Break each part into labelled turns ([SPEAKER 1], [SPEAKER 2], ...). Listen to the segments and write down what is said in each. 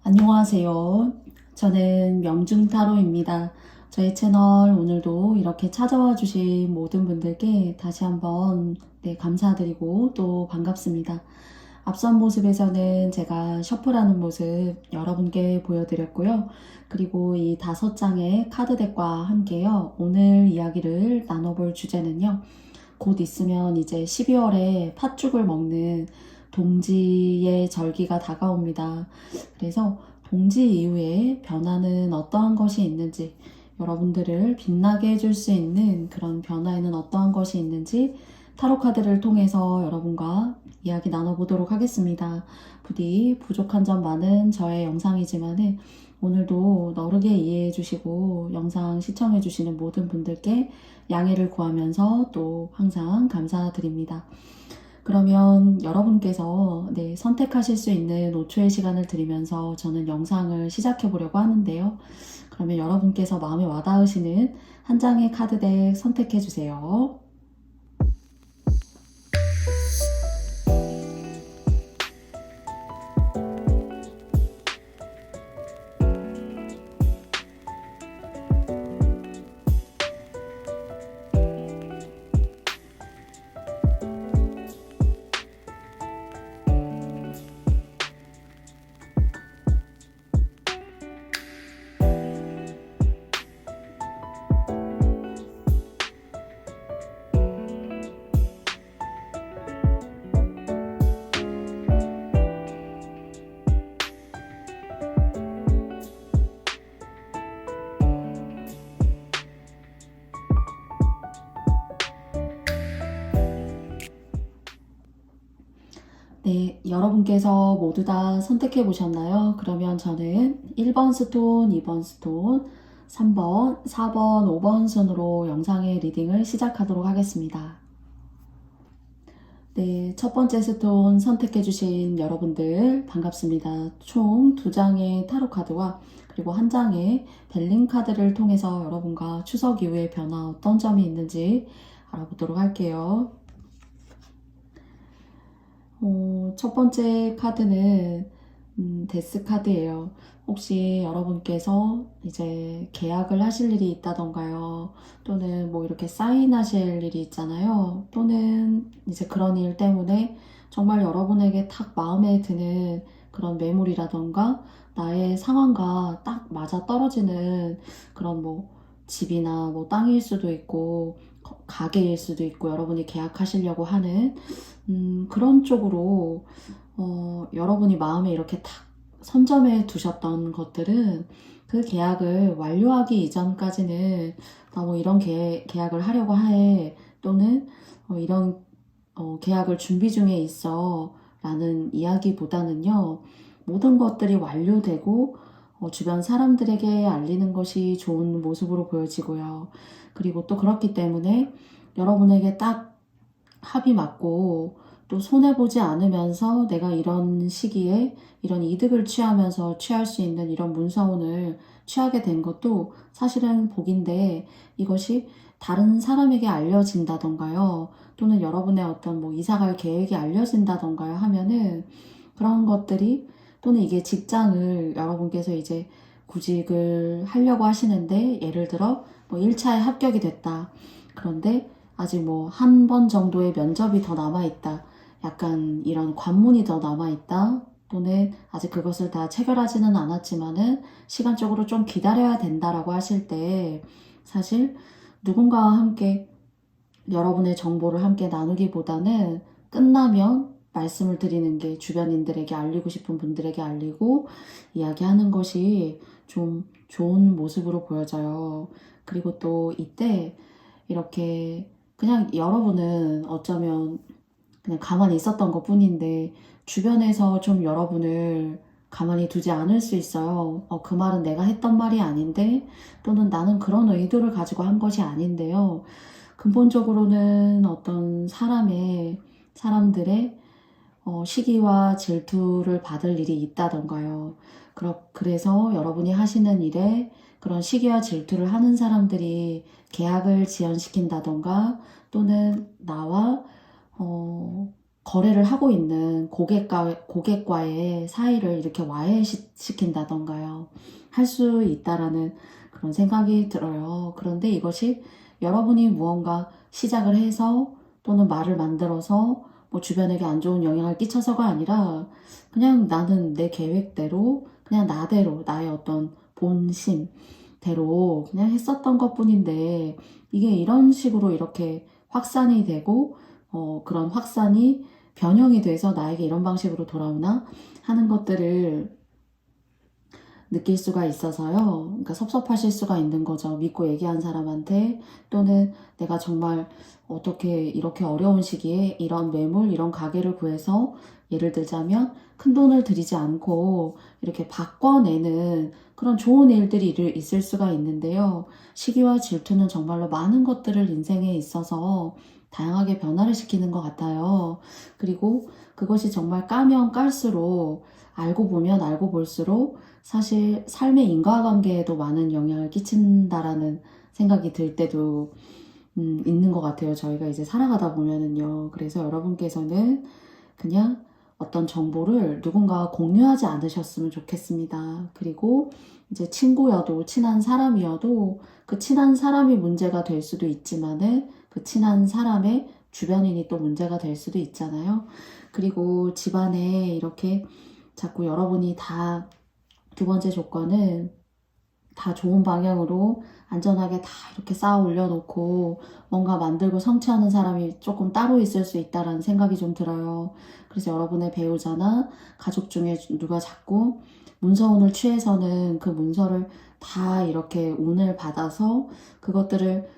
[SPEAKER 1] 안녕하세요. 저는 명중타로입니다. 저희 채널 오늘도 이렇게 찾아와 주신 모든 분들께 다시 한번 감사드리고 또 반갑습니다. 앞선 모습에서는 제가 셔플하는 모습 여러분께 보여드렸고요. 그리고 이 5장의 카드덱과 함께요. 오늘 이야기를 나눠볼 주제는요. 곧 있으면 이제 12월에 팥죽을 먹는 동지의 절기가 다가옵니다. 그래서 동지 이후에 변화는 어떠한 것이 있는지, 여러분들을 빛나게 해줄 수 있는 그런 변화에는 어떠한 것이 있는지 타로 카드를 통해서 여러분과 이야기 나눠보도록 하겠습니다. 부디 부족한 점 많은 저의 영상이지만은 오늘도 너르게 이해해 주시고 영상 시청해 주시는 모든 분들께 양해를 구하면서 또 항상 감사드립니다. 그러면 여러분께서 선택하실 수 있는 5초의 시간을 드리면서 저는 영상을 시작해 보려고 하는데요. 그러면 여러분께서 마음에 와닿으시는 한 장의 카드덱 선택해 주세요. 네, 여러분께서 모두 다 선택해 보셨나요? 그러면 저는 1번 스톤, 2번 스톤, 3번, 4번, 5번 순으로 영상의 리딩을 시작하도록 하겠습니다. 네, 첫 번째 스톤 선택해 주신 여러분들 반갑습니다. 총 2장의 타로 카드와 그리고 한 장의 벨링 카드를 통해서 여러분과 추석 이후의 변화 어떤 점이 있는지 알아보도록 할게요. 첫 번째 카드는 데스 카드예요. 혹시 여러분께서 이제 계약을 하실 일이 있다던가요? 또는 뭐 이렇게 사인하실 일이 있잖아요. 또는 이제 그런 일 때문에 정말 여러분에게 딱 마음에 드는 그런 매물이라던가 나의 상황과 딱 맞아 떨어지는 그런 뭐 집이나 뭐 땅일 수도 있고 가게일 수도 있고 여러분이 계약하시려고 하는 그런 쪽으로 여러분이 마음에 이렇게 탁 선점해 두셨던 것들은 그 계약을 완료하기 이전까지는 뭐 이런 계약을 하려고 해 또는 이런 계약을 준비 중에 있어 라는 이야기보다는요 모든 것들이 완료되고 주변 사람들에게 알리는 것이 좋은 모습으로 보여지고요. 그리고 또 그렇기 때문에 여러분에게 딱 합이 맞고 또 손해보지 않으면서 내가 이런 시기에 이런 이득을 취하면서 취할 수 있는 이런 문서운을 취하게 된 것도 사실은 복인데 이것이 다른 사람에게 알려진다던가요. 또는 여러분의 어떤 뭐 이사갈 계획이 알려진다던가요 하면은 그런 것들이 또는 이게 직장을 여러분께서 이제 구직을 하려고 하시는데 예를 들어 뭐 1차에 합격이 됐다. 그런데 아직 뭐 한 번 정도의 면접이 더 남아있다. 약간 이런 관문이 더 남아있다. 또는 아직 그것을 다 체결하지는 않았지만은 시간적으로 좀 기다려야 된다라고 하실 때 사실 누군가와 함께 여러분의 정보를 함께 나누기보다는 끝나면 말씀을 드리는 게 주변인들에게 알리고 싶은 분들에게 알리고 이야기하는 것이 좀 좋은 모습으로 보여져요. 그리고 또 이때 이렇게 그냥 여러분은 어쩌면 그냥 가만히 있었던 것 뿐인데 주변에서 좀 여러분을 가만히 두지 않을 수 있어요. 그 말은 내가 했던 말이 아닌데 또는 나는 그런 의도를 가지고 한 것이 아닌데요. 근본적으로는 어떤 사람들의 시기와 질투를 받을 일이 있다던가요. 그래서 여러분이 하시는 일에 그런 시기와 질투를 하는 사람들이 계약을 지연시킨다던가 또는 나와 거래를 하고 있는 고객과의 사이를 이렇게 와해시킨다던가요. 할 수 있다라는 그런 생각이 들어요. 그런데 이것이 여러분이 무언가 시작을 해서 또는 말을 만들어서 뭐 주변에게 안 좋은 영향을 끼쳐서가 아니라 그냥 나는 내 계획대로 그냥 나대로 나의 어떤 본심대로 그냥 했었던 것 뿐인데 이게 이런 식으로 이렇게 확산이 되고 그런 확산이 변형이 돼서 나에게 이런 방식으로 돌아오나 하는 것들을 느낄 수가 있어서요. 그러니까 섭섭하실 수가 있는 거죠. 믿고 얘기한 사람한테 또는 내가 정말 어떻게 이렇게 어려운 시기에 이런 매물, 이런 가게를 구해서 예를 들자면 큰 돈을 들이지 않고 이렇게 바꿔내는 그런 좋은 일들이 있을 수가 있는데요. 시기와 질투는 정말로 많은 것들을 인생에 있어서 다양하게 변화를 시키는 것 같아요. 그리고 그것이 정말 까면 깔수록 알고 보면 알고 볼수록 사실 삶의 인과관계에도 많은 영향을 끼친다라는 생각이 들 때도 있는 것 같아요. 저희가 이제 살아가다 보면은요. 그래서 여러분께서는 그냥 어떤 정보를 누군가와 공유하지 않으셨으면 좋겠습니다. 그리고 이제 친구여도 친한 사람이어도 그 친한 사람이 문제가 될 수도 있지만은 그 친한 사람의 주변인이 또 문제가 될 수도 있잖아요. 그리고 집안에 이렇게 자꾸 여러분이 두 번째 조건은 다 좋은 방향으로 안전하게 다 이렇게 쌓아 올려놓고 뭔가 만들고 성취하는 사람이 조금 따로 있을 수 있다라는 생각이 좀 들어요. 그래서 여러분의 배우자나 가족 중에 누가 자꾸 문서운을 취해서는 그 문서를 다 이렇게 운을 받아서 그것들을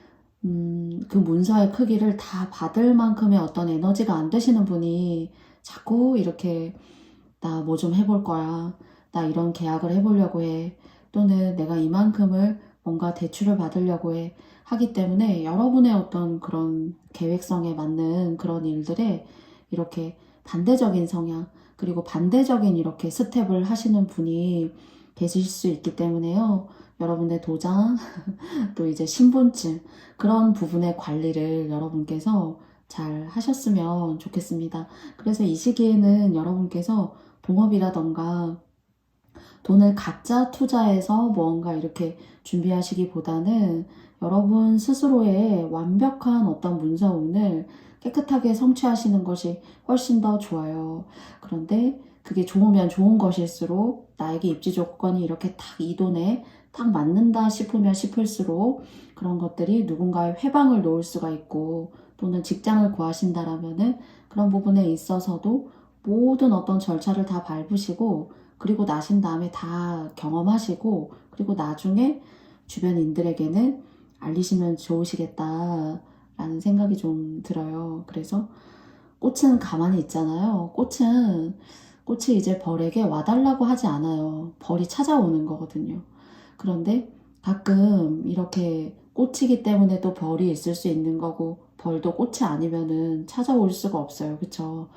[SPEAKER 1] 그 문서의 크기를 다 받을 만큼의 어떤 에너지가 안 되시는 분이 자꾸 이렇게 나 뭐 좀 해볼 거야. 나 이런 계약을 해보려고 해. 또는 내가 이만큼을 뭔가 대출을 받으려고 해. 하기 때문에 여러분의 어떤 그런 계획성에 맞는 그런 일들에 이렇게 반대적인 성향, 그리고 반대적인 이렇게 스텝을 하시는 분이 계실 수 있기 때문에요. 여러분의 도장, 또 이제 신분증, 그런 부분의 관리를 여러분께서 잘 하셨으면 좋겠습니다. 그래서 이 시기에는 여러분께서 동업이라던가 돈을 각자 투자해서 뭔가 이렇게 준비하시기보다는 여러분 스스로의 완벽한 어떤 문서운을 깨끗하게 성취하시는 것이 훨씬 더 좋아요. 그런데 그게 좋으면 좋은 것일수록 나에게 입지 조건이 이렇게 딱 이 돈에 딱 맞는다 싶으면 싶을수록 그런 것들이 누군가의 회방을 놓을 수가 있고 또는 직장을 구하신다라면은 그런 부분에 있어서도 모든 어떤 절차를 다 밟으시고 그리고 나신 다음에 다 경험하시고 그리고 나중에 주변인들에게는 알리시면 좋으시겠다라는 생각이 좀 들어요. 그래서 꽃은 가만히 있잖아요. 꽃이 이제 벌에게 와달라고 하지 않아요. 벌이 찾아오는 거거든요. 그런데 가끔 이렇게 꽃이기 때문에 또 벌이 있을 수 있는 거고 벌도 꽃이 아니면은 찾아올 수가 없어요. 그쵸?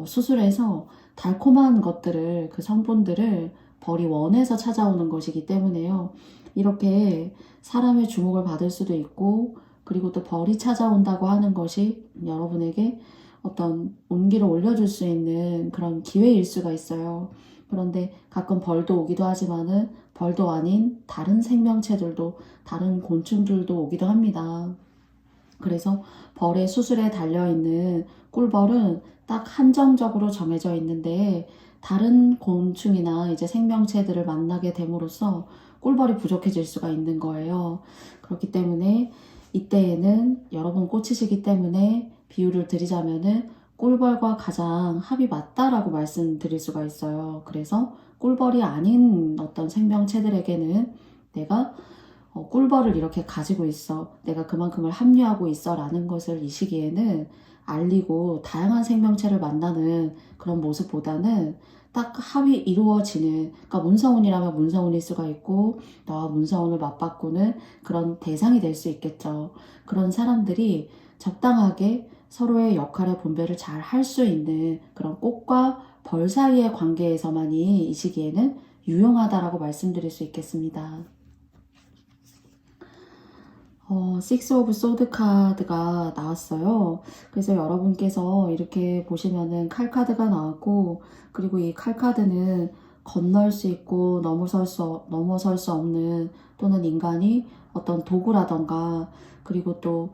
[SPEAKER 1] 수술해서 달콤한 것들을 그 성분들을 벌이 원해서 찾아오는 것이기 때문에요. 이렇게 사람의 주목을 받을 수도 있고 그리고 또 벌이 찾아온다고 하는 것이 여러분에게 어떤 온기를 올려줄 수 있는 그런 기회일 수가 있어요. 그런데 가끔 벌도 오기도 하지만은 벌도 아닌 다른 생명체들도 다른 곤충들도 오기도 합니다. 그래서 벌의 수술에 달려있는 꿀벌은 딱 한정적으로 정해져 있는데 다른 곤충이나 이제 생명체들을 만나게 됨으로써 꿀벌이 부족해질 수가 있는 거예요. 그렇기 때문에 이때에는 여러분 꽂히시기 때문에 비유를 드리자면은 꿀벌과 가장 합이 맞다라고 말씀드릴 수가 있어요. 그래서 꿀벌이 아닌 어떤 생명체들에게는 내가 꿀벌을 이렇게 가지고 있어. 내가 그만큼을 합류하고 있어. 라는 것을 이 시기에는 알리고 다양한 생명체를 만나는 그런 모습보다는 딱 합이 이루어지는, 그러니까 문서운이라면 문서운일 수가 있고 나와 문서운을 맞바꾸는 그런 대상이 될 수 있겠죠. 그런 사람들이 적당하게 서로의 역할의 분배를 잘 할 수 있는 그런 꽃과 벌 사이의 관계에서만이 이 시기에는 유용하다라고 말씀드릴 수 있겠습니다. 식스 오브 소드 카드가 나왔어요. 그래서 여러분께서 이렇게 보시면은 칼 카드가 나왔고, 그리고 이 칼 카드는 건널 수 있고 넘어설 수 없는, 또는 인간이 어떤 도구라던가, 그리고 또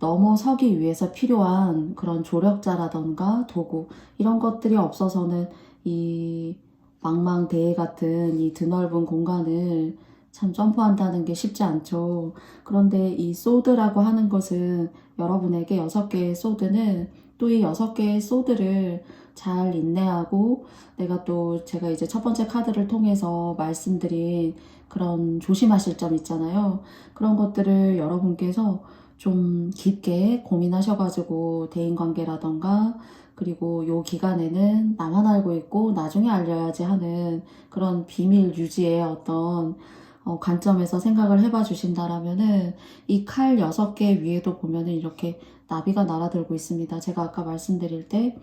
[SPEAKER 1] 넘어서기 위해서 필요한 그런 조력자라던가 도구, 이런 것들이 없어서는 이 망망대해 같은 이 드넓은 공간을 참 점프한다는 게 쉽지 않죠. 그런데 이 소드라고 하는 것은 여러분에게 6개의 소드는 또 이 6개의 소드를 잘 인내하고, 내가 또 제가 이제 첫 번째 카드를 통해서 말씀드린 그런 조심하실 점 있잖아요. 그런 것들을 여러분께서 좀 깊게 고민하셔가지고 대인관계라던가, 그리고 요 기간에는 나만 알고 있고 나중에 알려야지 하는 그런 비밀 유지의 어떤 관점에서 생각을 해봐 주신다라면은 이 칼 6개 위에도 보면은 이렇게 나비가 날아들고 있습니다. 제가 아까 말씀드릴 때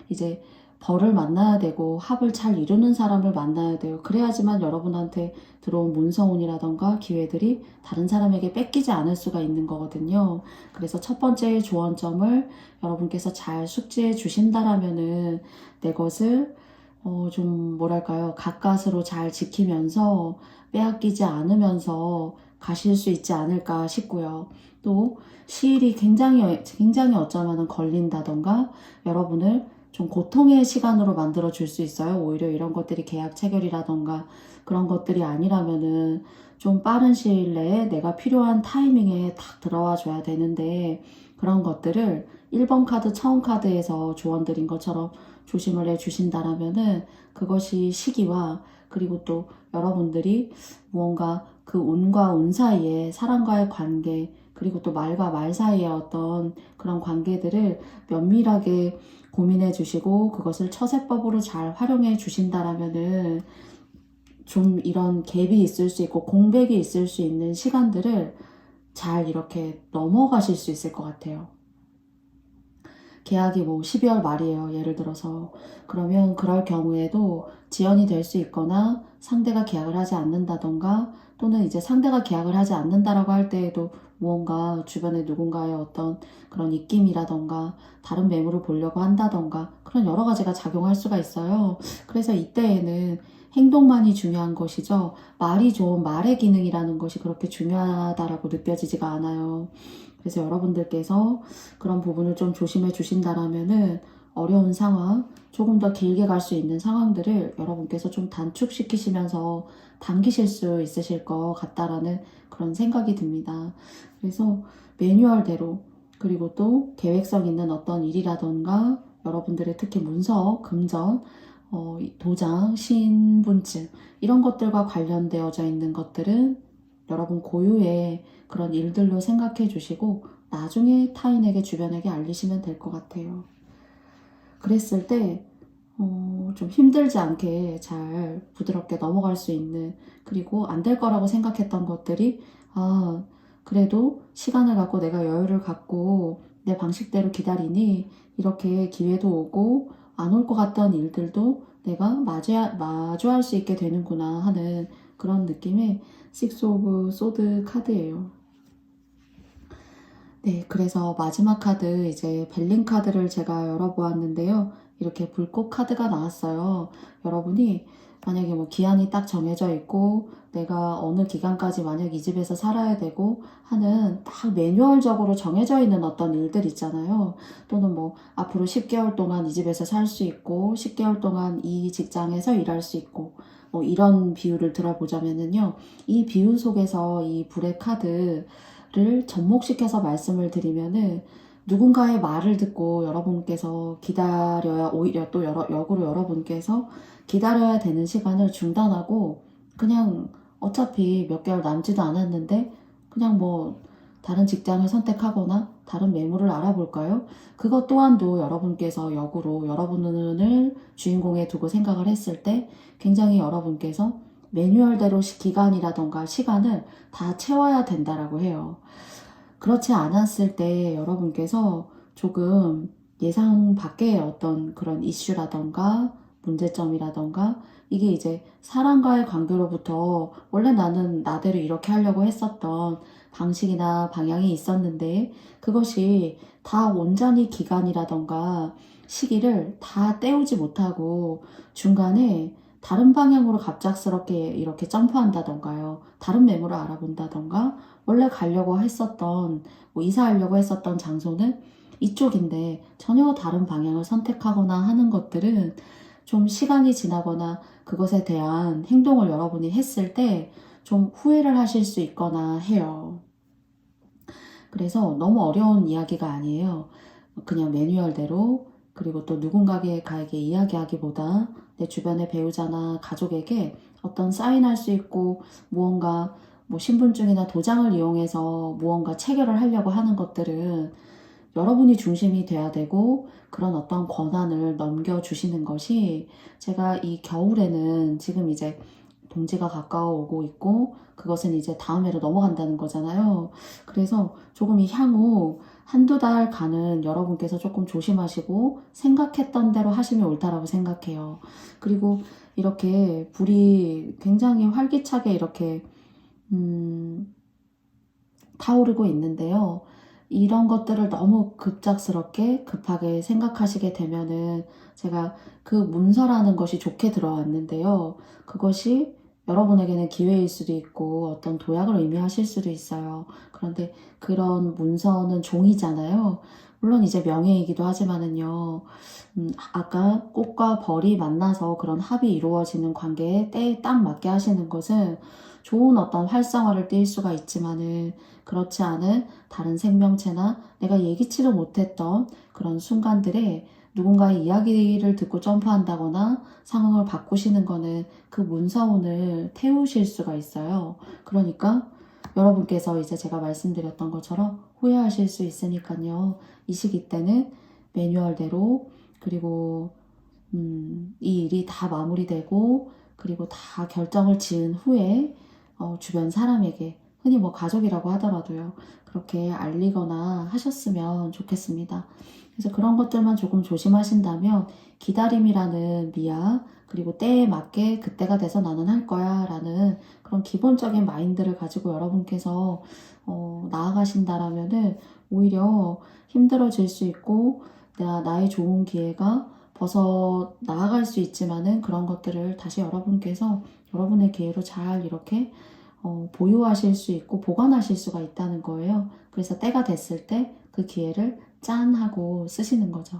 [SPEAKER 1] 이제 벌을 만나야 되고 합을 잘 이루는 사람을 만나야 돼요. 그래야지만 여러분한테 들어온 문서운이라던가 기회들이 다른 사람에게 뺏기지 않을 수가 있는 거거든요. 그래서 첫 번째 조언점을 여러분께서 잘 숙지해 주신다라면은 내 것을 좀 뭐랄까요, 가까스로 잘 지키면서 빼앗기지 않으면서 가실 수 있지 않을까 싶고요. 또 시일이 굉장히 어쩌면 걸린다던가 여러분을 좀 고통의 시간으로 만들어 줄 수 있어요. 오히려 이런 것들이 계약 체결이라던가 그런 것들이 아니라면은 좀 빠른 시일 내에 내가 필요한 타이밍에 딱 들어와 줘야 되는데, 그런 것들을 1번 카드 처음 카드에서 조언 드린 것처럼 조심을 해 주신다라면은 그것이 시기와, 그리고 또 여러분들이 무언가 그 운과 운 사이에 사람과의 관계, 그리고 또 말과 말 사이의 어떤 그런 관계들을 면밀하게 고민해 주시고 그것을 처세법으로 잘 활용해 주신다라면은 좀 이런 갭이 있을 수 있고 공백이 있을 수 있는 시간들을 잘 이렇게 넘어가실 수 있을 것 같아요. 계약이 뭐 12월 말이에요. 예를 들어서. 그러면 그럴 경우에도 지연이 될 수 있거나 상대가 계약을 하지 않는다던가, 또는 이제 상대가 계약을 하지 않는다라고 할 때에도 무언가 주변에 누군가의 어떤 그런 입김이라던가 다른 매물을 보려고 한다던가 그런 여러 가지가 작용할 수가 있어요. 그래서 이때에는 행동만이 중요한 것이죠. 말이 좋은 말의 기능이라는 것이 그렇게 중요하다라고 느껴지지가 않아요. 그래서 여러분들께서 그런 부분을 좀 조심해 주신다라면은 어려운 상황, 조금 더 길게 갈 수 있는 상황들을 여러분께서 좀 단축시키시면서 당기실 수 있으실 것 같다라는 그런 생각이 듭니다. 그래서 매뉴얼대로, 그리고 또 계획성 있는 어떤 일이라던가 여러분들의 특히 문서, 금전, 도장, 신분증 이런 것들과 관련되어져 있는 것들은 여러분 고유의 그런 일들로 생각해 주시고 나중에 타인에게, 주변에게 알리시면 될 것 같아요. 그랬을 때 좀 힘들지 않게 잘 부드럽게 넘어갈 수 있는, 그리고 안 될 거라고 생각했던 것들이 그래도 시간을 갖고 내가 여유를 갖고 내 방식대로 기다리니 이렇게 기회도 오고 안 올 것 같던 일들도 내가 마주할 수 있게 되는구나 하는 그런 느낌의 식스 오브 소드 카드예요. 네, 그래서 마지막 카드 이제 벨링 카드를 제가 열어보았는데요. 이렇게 불꽃 카드가 나왔어요. 여러분이 만약에 뭐 기한이 딱 정해져 있고 내가 어느 기간까지 만약 이 집에서 살아야 되고 하는 딱 매뉴얼적으로 정해져 있는 어떤 일들 있잖아요. 또는 뭐 앞으로 10개월 동안 이 집에서 살 수 있고 10개월 동안 이 직장에서 일할 수 있고 뭐 이런 비유를 들어보자면은요. 이 비유 속에서 이 불의 카드 를 접목시켜서 말씀을 드리면은 누군가의 말을 듣고 여러분께서 기다려야 오히려 또 역으로 여러분께서 기다려야 되는 시간을 중단하고 그냥 어차피 몇 개월 남지도 않았는데 그냥 뭐 다른 직장을 선택하거나 다른 매물을 알아볼까요? 그것 또한도 여러분께서 역으로 여러분을 주인공에 두고 생각을 했을 때 굉장히 여러분께서 매뉴얼대로 기간이라던가 시간을 다 채워야 된다라고 해요. 그렇지 않았을 때 여러분께서 조금 예상 밖의 어떤 그런 이슈라던가 문제점이라던가 이게 이제 사람과의 관계로부터 원래 나는 나대로 이렇게 하려고 했었던 방식이나 방향이 있었는데 그것이 다 온전히 기간이라던가 시기를 다 때우지 못하고 중간에 다른 방향으로 갑작스럽게 이렇게 점프한다던가요. 다른 매물을 알아본다던가 원래 가려고 했었던 뭐 이사하려고 했었던 장소는 이쪽인데 전혀 다른 방향을 선택하거나 하는 것들은 좀 시간이 지나거나 그것에 대한 행동을 여러분이 했을 때 좀 후회를 하실 수 있거나 해요. 그래서 너무 어려운 이야기가 아니에요. 그냥 매뉴얼대로 그리고 또 누군가에게 이야기하기보다 내 주변의 배우자나 가족에게 어떤 사인할 수 있고 무언가 뭐 신분증이나 도장을 이용해서 무언가 체결을 하려고 하는 것들은 여러분이 중심이 돼야 되고 그런 어떤 권한을 넘겨주시는 것이 제가 이 겨울에는 지금 이제 동지가 가까워 오고 있고 그것은 이제 다음 해로 넘어간다는 거잖아요. 그래서 조금 이 향후 한두 달 가는 여러분께서 조금 조심하시고 생각했던 대로 하시면 옳다라고 생각해요. 그리고 이렇게 불이 굉장히 활기차게 이렇게 타오르고 있는데요. 이런 것들을 너무 급작스럽게 급하게 생각하시게 되면은 제가 그 문서라는 것이 좋게 들어왔는데요. 그것이 여러분에게는 기회일 수도 있고 어떤 도약을 의미하실 수도 있어요. 그런데 그런 문서는 종이잖아요. 물론 이제 명예이기도 하지만은요. 아까 꽃과 벌이 만나서 그런 합이 이루어지는 관계에 때에 딱 맞게 하시는 것은 좋은 어떤 활성화를 띨 수가 있지만은 그렇지 않은 다른 생명체나 내가 예기치도 못했던 그런 순간들에 누군가의 이야기를 듣고 점프한다거나 상황을 바꾸시는 거는 그 문서운을 태우실 수가 있어요. 그러니까 여러분께서 이제 제가 말씀드렸던 것처럼 후회하실 수 있으니까요. 이 시기 때는 매뉴얼대로 그리고 이 일이 다 마무리되고 그리고 다 결정을 지은 후에 주변 사람에게 흔히 뭐 가족이라고 하더라도요. 그렇게 알리거나 하셨으면 좋겠습니다. 그래서 그런 것들만 조금 조심하신다면 기다림이라는 미학 그리고 때에 맞게 그때가 돼서 나는 할 거야 라는 그런 기본적인 마인드를 가지고 여러분께서 나아가신다라면은 오히려 힘들어질 수 있고 나의 좋은 기회가 벗어 나아갈 수 있지만은 그런 것들을 다시 여러분께서 여러분의 기회로 잘 이렇게 보유하실 수 있고 보관하실 수가 있다는 거예요. 그래서 때가 됐을 때 그 기회를 짠 하고 쓰시는 거죠.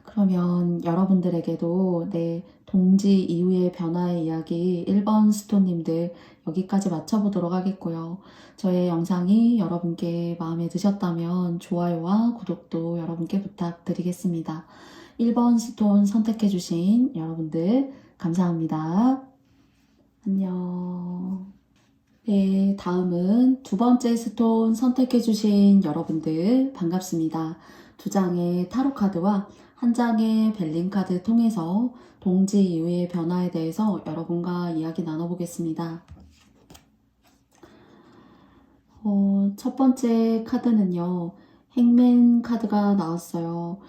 [SPEAKER 1] 그러면 여러분들에게도 내 동지 이후의 변화의 이야기 1번 스톤님들 여기까지 맞춰보도록 하겠고요. 저의 영상이 여러분께 마음에 드셨다면 좋아요와 구독도 여러분께 부탁드리겠습니다. 1번 스톤 선택해주신 여러분들 감사합니다. 안녕. 네, 다음은 두 번째 스톤 선택해주신 여러분들 반갑습니다. 두 장의 타로 카드와 한 장의 벨링 카드 통해서 동지 이후의 변화에 대해서 여러분과 이야기 나눠보겠습니다. 첫 번째 카드는요, 행맨 카드가 나왔어요.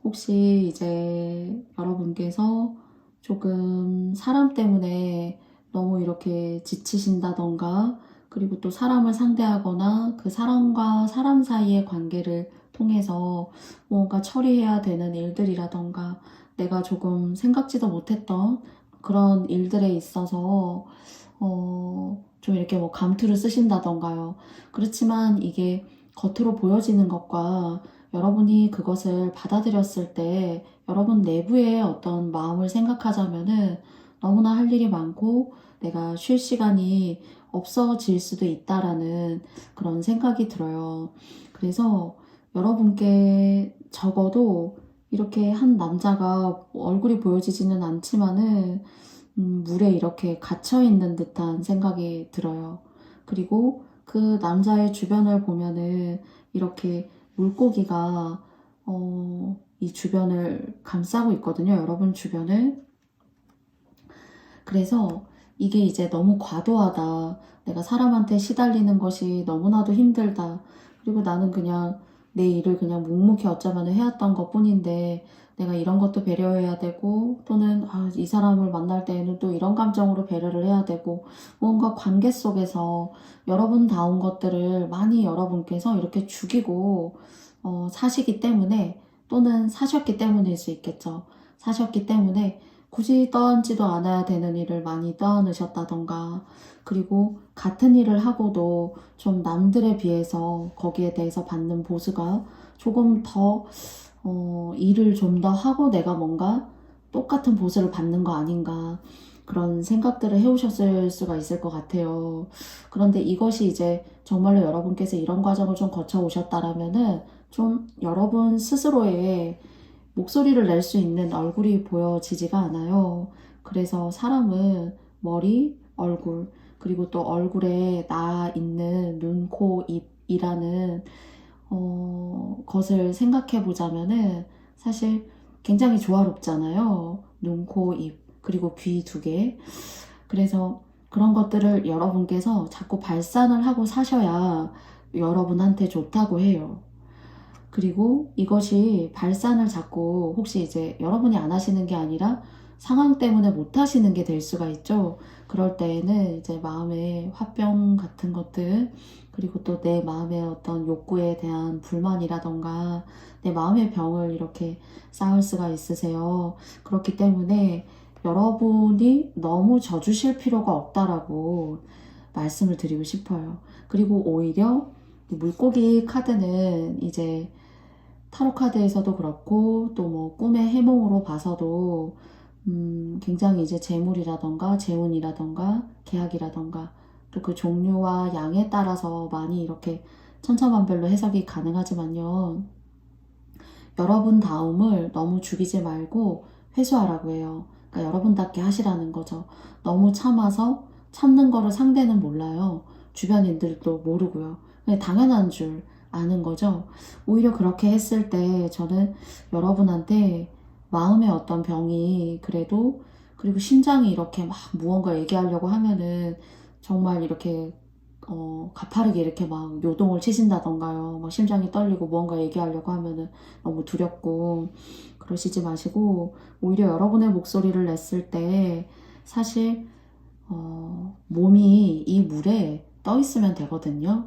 [SPEAKER 1] 혹시 이제 여러분께서 조금 사람 때문에 너무 이렇게 지치신다던가 그리고 또 사람을 상대하거나 그 사람과 사람 사이의 관계를 통해서 뭔가 처리해야 되는 일들이라던가 내가 조금 생각지도 못했던 그런 일들에 있어서 좀 이렇게 뭐 감투를 쓰신다던가요. 그렇지만 이게 겉으로 보여지는 것과 여러분이 그것을 받아들였을 때 여러분 내부의 어떤 마음을 생각하자면은 너무나 할 일이 많고 내가 쉴 시간이 없어질 수도 있다라는 그런 생각이 들어요. 그래서 여러분께 적어도 이렇게 한 남자가 얼굴이 보여지지는 않지만은 물에 이렇게 gat혀 있는 듯한 생각이 들어요. 그리고 그 남자의 주변을 보면은 이렇게 물고기가 이 주변을 감싸고 있거든요. 여러분 주변을. 그래서 이게 이제 너무 과도하다. 내가 사람한테 시달리는 것이 너무나도 힘들다. 그리고 나는 그냥 내 일을 그냥 묵묵히 어쩌면 해왔던 것 뿐인데 내가 이런 것도 배려해야 되고 또는 이 사람을 만날 때에는 또 이런 감정으로 배려를 해야 되고 뭔가 관계 속에서 여러분다운 것들을 많이 여러분께서 이렇게 죽이고 사시기 때문에 또는 사셨기 때문일 수 있겠죠. 사셨기 때문에 굳이 떠안지도 않아야 되는 일을 많이 떠안으셨다던가 그리고 같은 일을 하고도 좀 남들에 비해서 거기에 대해서 받는 보수가 조금 더 일을 좀 더 하고 내가 뭔가 똑같은 보수를 받는 거 아닌가 그런 생각들을 해오셨을 수가 있을 것 같아요. 그런데 이것이 이제 정말로 여러분께서 이런 과정을 좀 거쳐오셨다라면은 좀 여러분 스스로의 목소리를 낼 수 있는 얼굴이 보여지지가 않아요. 그래서 사람은 머리, 얼굴, 그리고 또 얼굴에 나 있는 눈, 코, 입이라는 것을 생각해 보자면은 사실 굉장히 조화롭잖아요. 눈, 코, 입, 그리고 귀 2개. 그래서 그런 것들을 여러분께서 자꾸 발산을 하고 사셔야 여러분한테 좋다고 해요. 그리고 이것이 발산을 자꾸 혹시 이제 여러분이 안 하시는 게 아니라 상황 때문에 못 하시는 게 될 수가 있죠. 그럴 때에는 이제 마음의 화병 같은 것들, 그리고 또 내 마음의 어떤 욕구에 대한 불만이라던가 내 마음의 병을 이렇게 쌓을 수가 있으세요. 그렇기 때문에 여러분이 너무 져주실 필요가 없다라고 말씀을 드리고 싶어요. 그리고 오히려 물고기 카드는 이제 타로 카드에서도 그렇고 또 뭐 꿈의 해몽으로 봐서도 굉장히 이제 재물이라던가 재운이라던가 계약이라던가 또 그 종류와 양에 따라서 많이 이렇게 천차만별로 해석이 가능하지만요. 여러분 다움을 너무 죽이지 말고 회수하라고 해요. 그러니까 여러분답게 하시라는 거죠. 너무 참아서 참는 거를 상대는 몰라요. 주변인들도 모르고요. 그냥 당연한 줄 아는 거죠. 오히려 그렇게 했을 때 저는 여러분한테 마음의 어떤 병이 그래도 그리고 심장이 이렇게 막 무언가 얘기하려고 하면은 정말 이렇게 가파르게 이렇게 막 요동을 치신다던가요. 막 심장이 떨리고 무언가 얘기하려고 하면은 너무 두렵고 그러시지 마시고 오히려 여러분의 목소리를 냈을 때 사실 몸이 이 물에 떠 있으면 되거든요.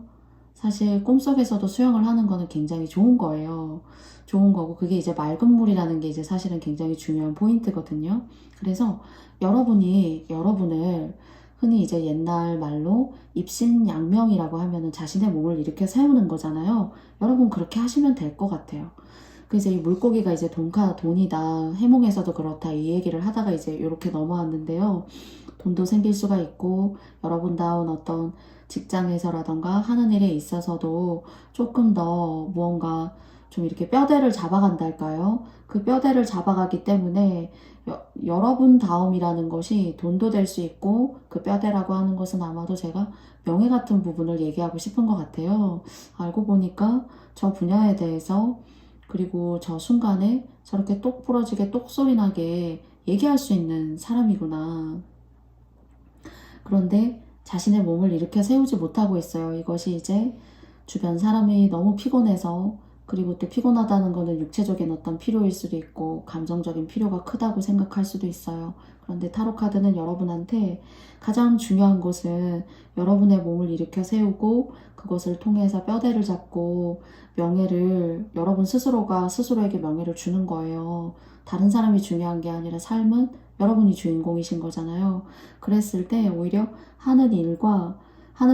[SPEAKER 1] 사실 꿈속에서도 수영을 하는 거는 굉장히 좋은 거예요. 좋은 거고 그게 이제 맑은 물이라는 게 이제 사실은 굉장히 중요한 포인트거든요. 그래서 여러분이 여러분을 흔히 이제 옛날 말로 입신양명이라고 하면은 자신의 몸을 일으켜 세우는 거잖아요. 여러분 그렇게 하시면 될 것 같아요. 그래서 이 물고기가 이제 돈이다. 해몽에서도 그렇다. 이 얘기를 하다가 이제 이렇게 넘어왔는데요. 돈도 생길 수가 있고 여러분다운 어떤 직장에서라던가 하는 일에 있어서도 조금 더 무언가 좀 이렇게 뼈대를 잡아간달까요? 그 뼈대를 잡아가기 때문에 여러분 다움이라는 것이 돈도 될 수 있고 그 뼈대라고 하는 것은 아마도 제가 명예 같은 부분을 얘기하고 싶은 것 같아요. 알고 보니까 저 분야에 대해서 그리고 저 순간에 저렇게 똑 부러지게 똑소리 나게 얘기할 수 있는 사람이구나. 그런데 자신의 몸을 일으켜 세우지 못하고 있어요. 이것이 이제 주변 사람이 너무 피곤해서 그리고 또 피곤하다는 거는 육체적인 어떤 필요일 수도 있고 감정적인 필요가 크다고 생각할 수도 있어요. 그런데 타로 카드는 여러분한테 가장 중요한 것은 여러분의 몸을 일으켜 세우고 그것을 통해서 뼈대를 잡고 명예를 여러분 스스로가 스스로에게 명예를 주는 거예요. 다른 사람이 중요한 게 아니라 삶은 여러분이 주인공이신 거잖아요. 그랬을 때 오히려 하는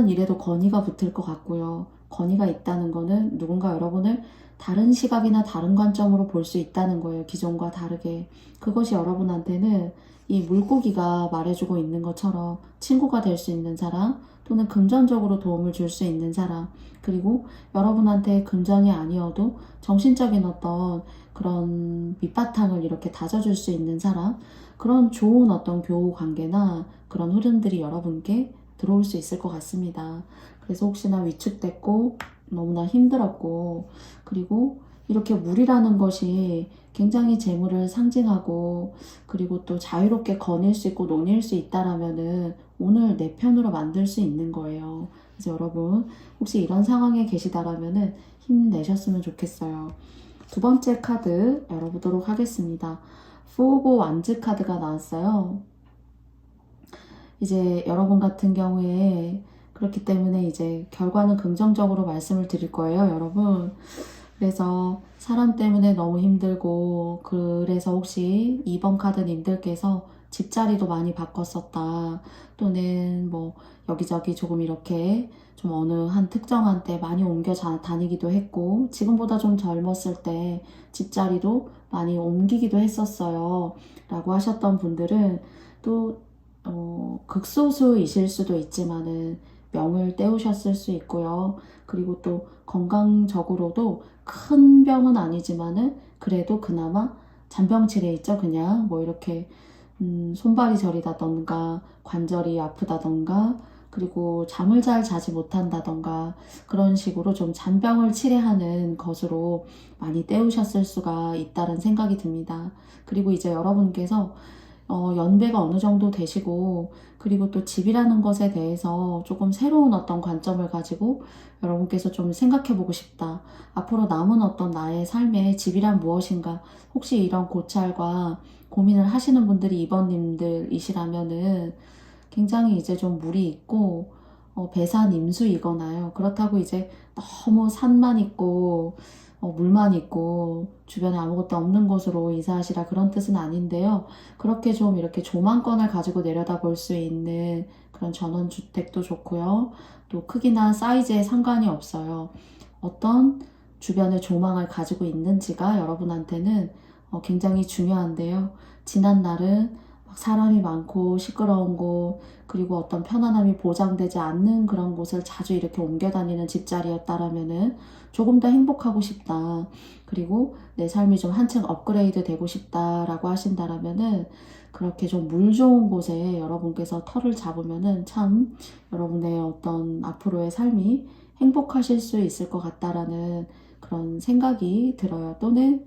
[SPEAKER 1] 일에도 건의가 붙을 것 같고요. 건의가 있다는 거는 누군가 여러분을 다른 시각이나 다른 관점으로 볼 수 있다는 거예요. 기존과 다르게. 그것이 여러분한테는 이 물고기가 말해주고 있는 것처럼 친구가 될 수 있는 사람, 또는 금전적으로 도움을 줄 수 있는 사람, 그리고 여러분한테 금전이 아니어도 정신적인 어떤 그런 밑바탕을 이렇게 다져줄 수 있는 사람, 그런 좋은 어떤 교우 관계나 그런 흐름들이 여러분께 들어올 수 있을 것 같습니다. 그래서 혹시나 위축됐고 너무나 힘들었고, 그리고 이렇게 물이라는 것이 굉장히 재물을 상징하고, 그리고 또 자유롭게 거닐 수 있고 논일 수 있다라면은 오늘 내 편으로 만들 수 있는 거예요. 그래서 여러분 혹시 이런 상황에 계시다라면은 힘내셨으면 좋겠어요. 두 번째 카드 열어보도록 하겠습니다. 포 오브 완즈 카드가 나왔어요. 이제 여러분 같은 경우에 그렇기 때문에 이제 결과는 긍정적으로 말씀을 드릴 거예요, 여러분. 그래서 사람 때문에 너무 힘들고, 그래서 혹시 2번 카드 님들께서 집자리도 많이 바꿨었다, 또는 뭐 여기저기 조금 이렇게 좀 어느 한 특정한 때 많이 옮겨 다니기도 했고, 지금보다 좀 젊었을 때 집자리도 많이 옮기기도 했었어요 라고 하셨던 분들은 또 극소수이실 수도 있지만은 명을 떼우셨을 수 있고요. 그리고 또 건강적으로도 큰 병은 아니지만은 그래도 그나마 잔병치레 있죠. 그냥 뭐 이렇게 손발이 저리다던가 관절이 아프다던가, 그리고 잠을 잘 자지 못한다던가, 그런 식으로 좀 잔병을 치레하는 것으로 많이 때우셨을 수가 있다는 생각이 듭니다. 그리고 이제 여러분께서 연배가 어느 정도 되시고, 그리고 또 집이라는 것에 대해서 조금 새로운 어떤 관점을 가지고 여러분께서 좀 생각해 보고 싶다. 앞으로 남은 어떤 나의 삶의 집이란 무엇인가. 혹시 이런 고찰과 고민을 하시는 분들이 2번님들이시라면은 굉장히 이제 좀 무리 있고, 배산 임수이거나요. 그렇다고 이제 너무 산만 있고 물만 있고 주변에 아무것도 없는 곳으로 이사하시라, 그런 뜻은 아닌데요. 그렇게 좀 이렇게 조망권을 가지고 내려다볼 수 있는 그런 전원주택도 좋고요. 또 크기나 사이즈에 상관이 없어요. 어떤 주변에 조망을 가지고 있는지가 여러분한테는 굉장히 중요한데요. 지난 날은 막 사람이 많고 시끄러운 곳, 그리고 어떤 편안함이 보장되지 않는 그런 곳을 자주 이렇게 옮겨 다니는 집자리였다라면은 조금 더 행복하고 싶다, 그리고 내 삶이 좀 한층 업그레이드 되고 싶다라고 하신다라면은 그렇게 좀 물 좋은 곳에 여러분께서 터를 잡으면은 참 여러분의 어떤 앞으로의 삶이 행복하실 수 있을 것 같다라는 그런 생각이 들어요. 또는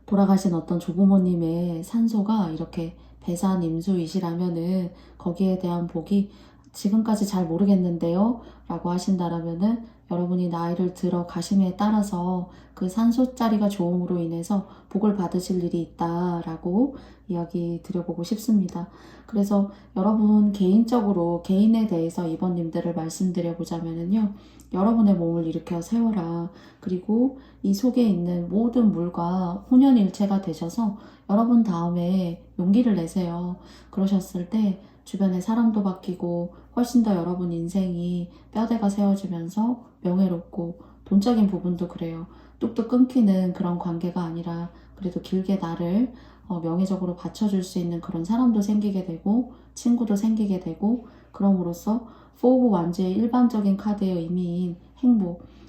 [SPEAKER 1] 돌아가신 어떤 조부모님의 산소가 이렇게 배산 임수이시라면은 거기에 대한 복이 지금까지 잘 모르겠는데요 라고 하신다라면은 여러분이 나이를 들어 가심에 따라서 그 산소자리가 좋음으로 인해서 복을 받으실 일이 있다라고 이야기 드려보고 싶습니다. 그래서 여러분 개인적으로 개인에 대해서 이번님들을 말씀드려보자면요, 여러분의 몸을 일으켜 세워라. 그리고 이 속에 있는 모든 물과 혼연일체가 되셔서 여러분 다음에 용기를 내세요. 그러셨을 때 주변의 사람도 바뀌고 훨씬 더 여러분 인생이 뼈대가 세워지면서 명예롭고, 돈적인 부분도 그래요. 뚝뚝 끊기는 그런 관계가 아니라 그래도 길게 나를 명예적으로 받쳐줄 수 있는 그런 사람도 생기게 되고 친구도 생기게 되고, 그럼으로써 포 오브 완즈의 일반적인 카드의 의미인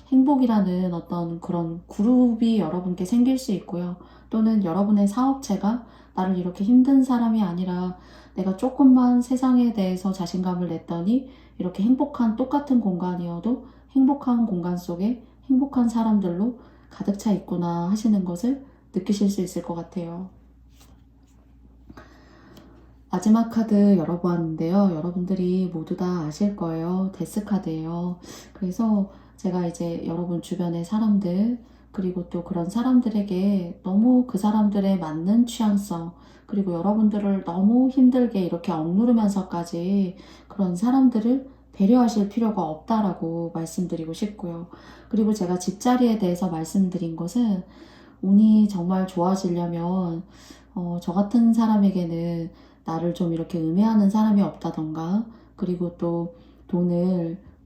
[SPEAKER 1] 행복이라는 어떤 그런 그룹이 여러분께 생길 수 있고요. 또는 여러분의 사업체가 나를 이렇게 힘든 사람이 아니라 내가 조금만 세상에 대해서 자신감을 냈더니 이렇게 행복한 똑같은 공간이어도 행복한 공간 속에 행복한 사람들로 가득 차 있구나 하시는 것을 느끼실 수 있을 것 같아요. 마지막 카드 열어보았는데요. 여러분들이 모두 다 아실 거예요. 데스 카드예요. 그래서 제가 이제 여러분 주변의 사람들, 그리고 또 그런 사람들에게 너무 그 사람들의 맞는 취향성, 그리고 여러분들을 너무 힘들게 이렇게 억누르면서까지 그런 사람들을 배려하실 필요가 없다라고 말씀드리고 싶고요. 그리고 제가 집자리에 대해서 말씀드린 것은 운이 정말 좋아지려면 저 같은 사람에게는 나를 좀 이렇게 음해하는 사람이 없다던가, 그리고 또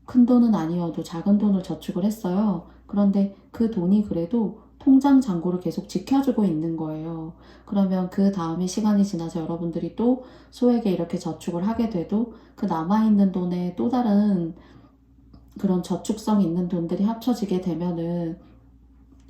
[SPEAKER 1] 큰 돈은 아니어도 작은 돈을 저축을 했어요. 그런데 그 돈이 그래도 통장 잔고를 계속 지켜주고 있는 거예요. 그러면 그 다음에 시간이 지나서 여러분들이 또 소액에 이렇게 저축을 하게 돼도 그 남아있는 돈에 또 다른 그런 저축성 있는 돈들이 합쳐지게 되면은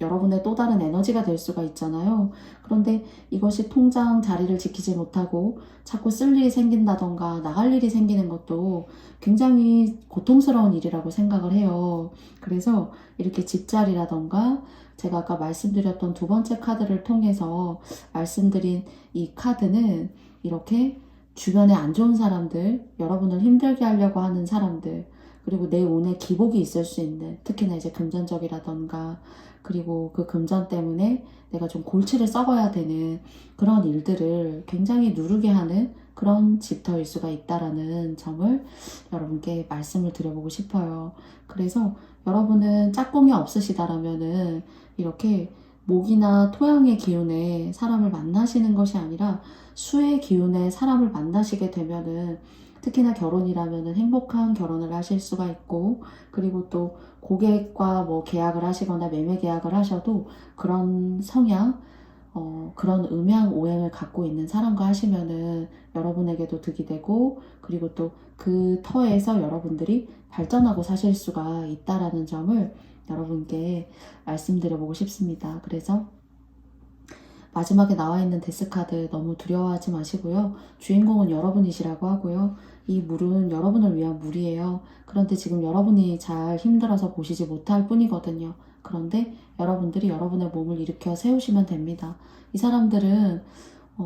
[SPEAKER 1] 여러분의 또 다른 에너지가 될 수가 있잖아요. 그런데 이것이 통장 자리를 지키지 못하고 자꾸 쓸 일이 생긴다던가 나갈 일이 생기는 것도 굉장히 고통스러운 일이라고 생각을 해요. 그래서 이렇게 집자리라던가 제가 아까 말씀드렸던 두 번째 카드를 통해서 말씀드린 이 카드는 이렇게 주변에 안 좋은 사람들, 여러분을 힘들게 하려고 하는 사람들, 그리고 내 운에 기복이 있을 수 있는, 특히나 이제 금전적이라던가 그리고 그 금전 때문에 내가 좀 골치를 썩어야 되는 그런 일들을 굉장히 누르게 하는 그런 집터일 수가 있다라는 점을 여러분께 말씀을 드려보고 싶어요. 그래서 여러분은 짝꿍이 없으시다라면은 이렇게 목이나 토양의 기운에 사람을 만나시는 것이 아니라 수의 기운에 사람을 만나시게 되면은 특히나 결혼이라면은 행복한 결혼을 하실 수가 있고, 그리고 또 고객과 뭐 계약을 하시거나 매매 계약을 하셔도 그런 성향, 그런 음양 오행을 갖고 있는 사람과 하시면은 여러분에게도 득이 되고, 그리고 또 그 터에서 여러분들이 발전하고 사실 수가 있다라는 점을 여러분께 말씀드려보고 싶습니다. 그래서 마지막에 나와 있는 데스카드 너무 두려워하지 마시고요. 주인공은 여러분이시라고 하고요. 이 물은 여러분을 위한 물이에요. 그런데 지금 여러분이 잘 힘들어서 보시지 못할 뿐이거든요. 그런데 여러분들이 여러분의 몸을 일으켜 세우시면 됩니다. 이 사람들은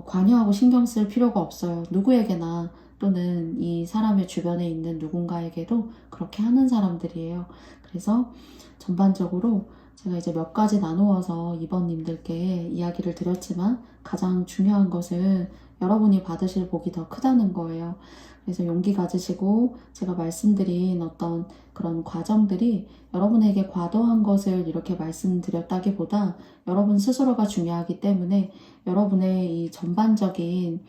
[SPEAKER 1] 관여하고 신경 쓸 필요가 없어요. 누구에게나 또는 이 사람의 주변에 있는 누군가에게도 그렇게 하는 사람들이에요. 그래서 전반적으로 제가 이제 몇 가지 나누어서 이번님들께 이야기를 드렸지만 가장 중요한 것은 여러분이 받으실 복이 더 크다는 거예요. 그래서 용기 가지시고 제가 말씀드린 어떤 그런 과정들이 여러분에게 과도한 것을 이렇게 말씀드렸다기보다 여러분 스스로가 중요하기 때문에 여러분의 이 전반적인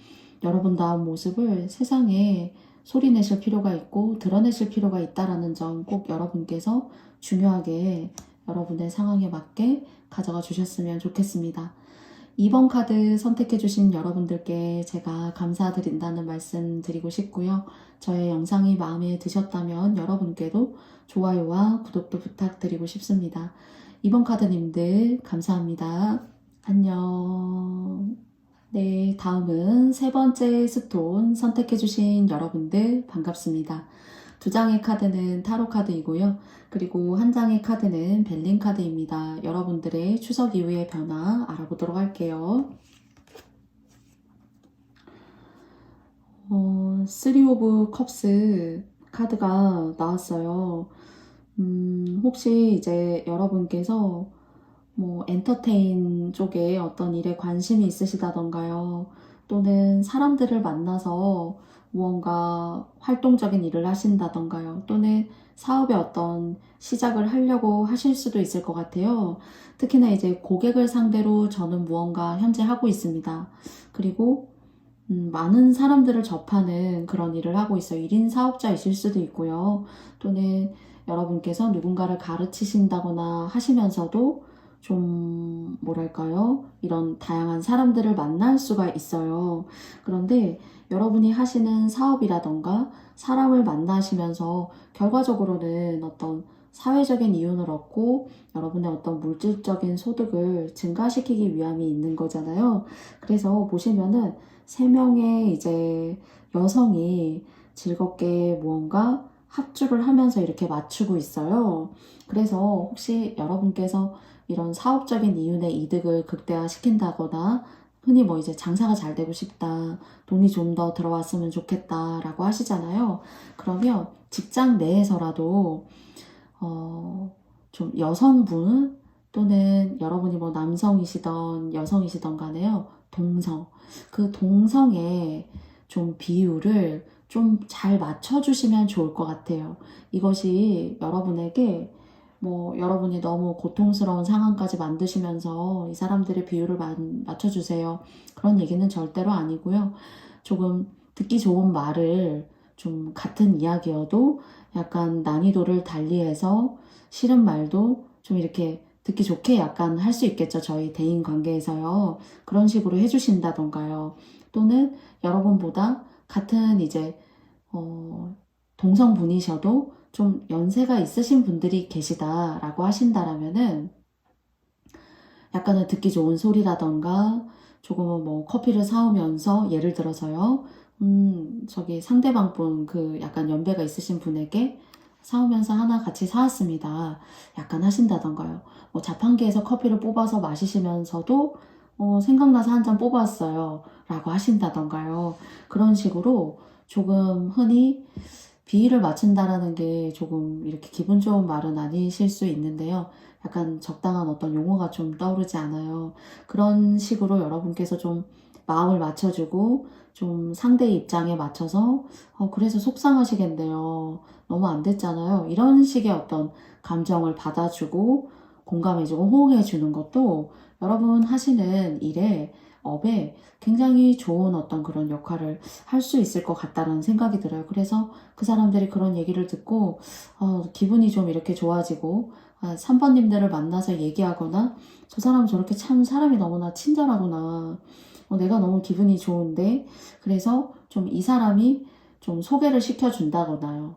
[SPEAKER 1] 여러분다운 모습을 세상에 소리내실 필요가 있고 드러내실 필요가 있다라는 점 꼭 여러분께서 중요하게 여러분의 상황에 맞게 가져가 주셨으면 좋겠습니다. 2번 카드 선택해주신 여러분들께 제가 감사드린다는 말씀 드리고 싶고요. 저의 영상이 마음에 드셨다면 여러분께도 좋아요와 구독도 부탁드리고 싶습니다. 2번 카드님들 감사합니다. 안녕. 네, 다음은 세 번째 스톤 선택해주신 여러분들 반갑습니다. 두 장의 카드는 타로 카드이고요. 그리고 한 장의 카드는 벨린 카드입니다. 여러분들의 추석 이후의 변화 알아보도록 할게요. 쓰리 오브 컵스 카드가 나왔어요. 혹시 이제 여러분께서 뭐 엔터테인 쪽에 어떤 일에 관심이 있으시다던가요. 또는 사람들을 만나서 무언가 활동적인 일을 하신다던가요. 또는 사업의 어떤 시작을 하려고 하실 수도 있을 것 같아요. 특히나 이제 고객을 상대로 저는 무언가 현재 하고 있습니다. 그리고 많은 사람들을 접하는 그런 일을 하고 있어요. 1인 사업자이실 수도 있고요. 또는 여러분께서 누군가를 가르치신다거나 하시면서도 좀 뭐랄까요? 이런 다양한 사람들을 만날 수가 있어요. 그런데 여러분이 하시는 사업이라던가 사람을 만나시면서 결과적으로는 어떤 사회적인 이윤을 얻고 여러분의 어떤 물질적인 소득을 증가시키기 위함이 있는 거잖아요. 그래서 보시면은 세 명의 이제 여성이 즐겁게 무언가 합주를 하면서 이렇게 맞추고 있어요. 그래서 혹시 여러분께서 이런 사업적인 이윤의 이득을 극대화시킨다거나 흔히 뭐 이제 장사가 잘 되고 싶다, 돈이 좀 더 들어왔으면 좋겠다 라고 하시잖아요. 그러면 직장 내에서라도 좀 여성분 또는 여러분이 뭐 남성이시던 여성이시던 간에요. 동성. 그 동성의 좀 비율을 좀 잘 맞춰주시면 좋을 것 같아요. 이것이 여러분에게 뭐 여러분이 너무 고통스러운 상황까지 만드시면서 이 사람들의 비율을 맞춰주세요. 그런 얘기는 절대로 아니고요. 조금 듣기 좋은 말을 좀 같은 이야기여도 약간 난이도를 달리해서 싫은 말도 좀 이렇게 듣기 좋게 약간 할 수 있겠죠. 저희 대인 관계에서요. 그런 식으로 해주신다던가요. 또는 여러분보다 같은 이제 동성분이셔도 좀 연세가 있으신 분들이 계시다라고 하신다라면은 약간은 듣기 좋은 소리라던가 조금은 뭐 커피를 사오면서 예를 들어서요. 저기 상대방 분 그 약간 연배가 있으신 분에게 사오면서 하나 같이 사왔습니다. 약간 하신다던가요. 뭐 자판기에서 커피를 뽑아서 마시시면서도 생각나서 한 잔 뽑았어요. 라고 하신다던가요. 그런 식으로 조금 흔히 비위를 맞춘다라는 게 조금 이렇게 기분 좋은 말은 아니실 수 있는데요. 약간 적당한 어떤 용어가 좀 떠오르지 않아요. 그런 식으로 여러분께서 좀 마음을 맞춰주고 좀 상대의 입장에 맞춰서 그래서 속상하시겠네요. 너무 안 됐잖아요. 이런 식의 어떤 감정을 받아주고 공감해주고 호응해주는 것도 여러분 하시는 일에 업에 굉장히 좋은 어떤 그런 역할을 할 수 있을 것 같다는 생각이 들어요. 그래서 그 사람들이 그런 얘기를 듣고 기분이 좀 이렇게 좋아지고 3번님들을 만나서 얘기하거나 저 사람 저렇게 참 사람이 너무나 친절하구나. 내가 너무 기분이 좋은데 그래서 좀 이 사람이 좀 소개를 시켜준다거나요.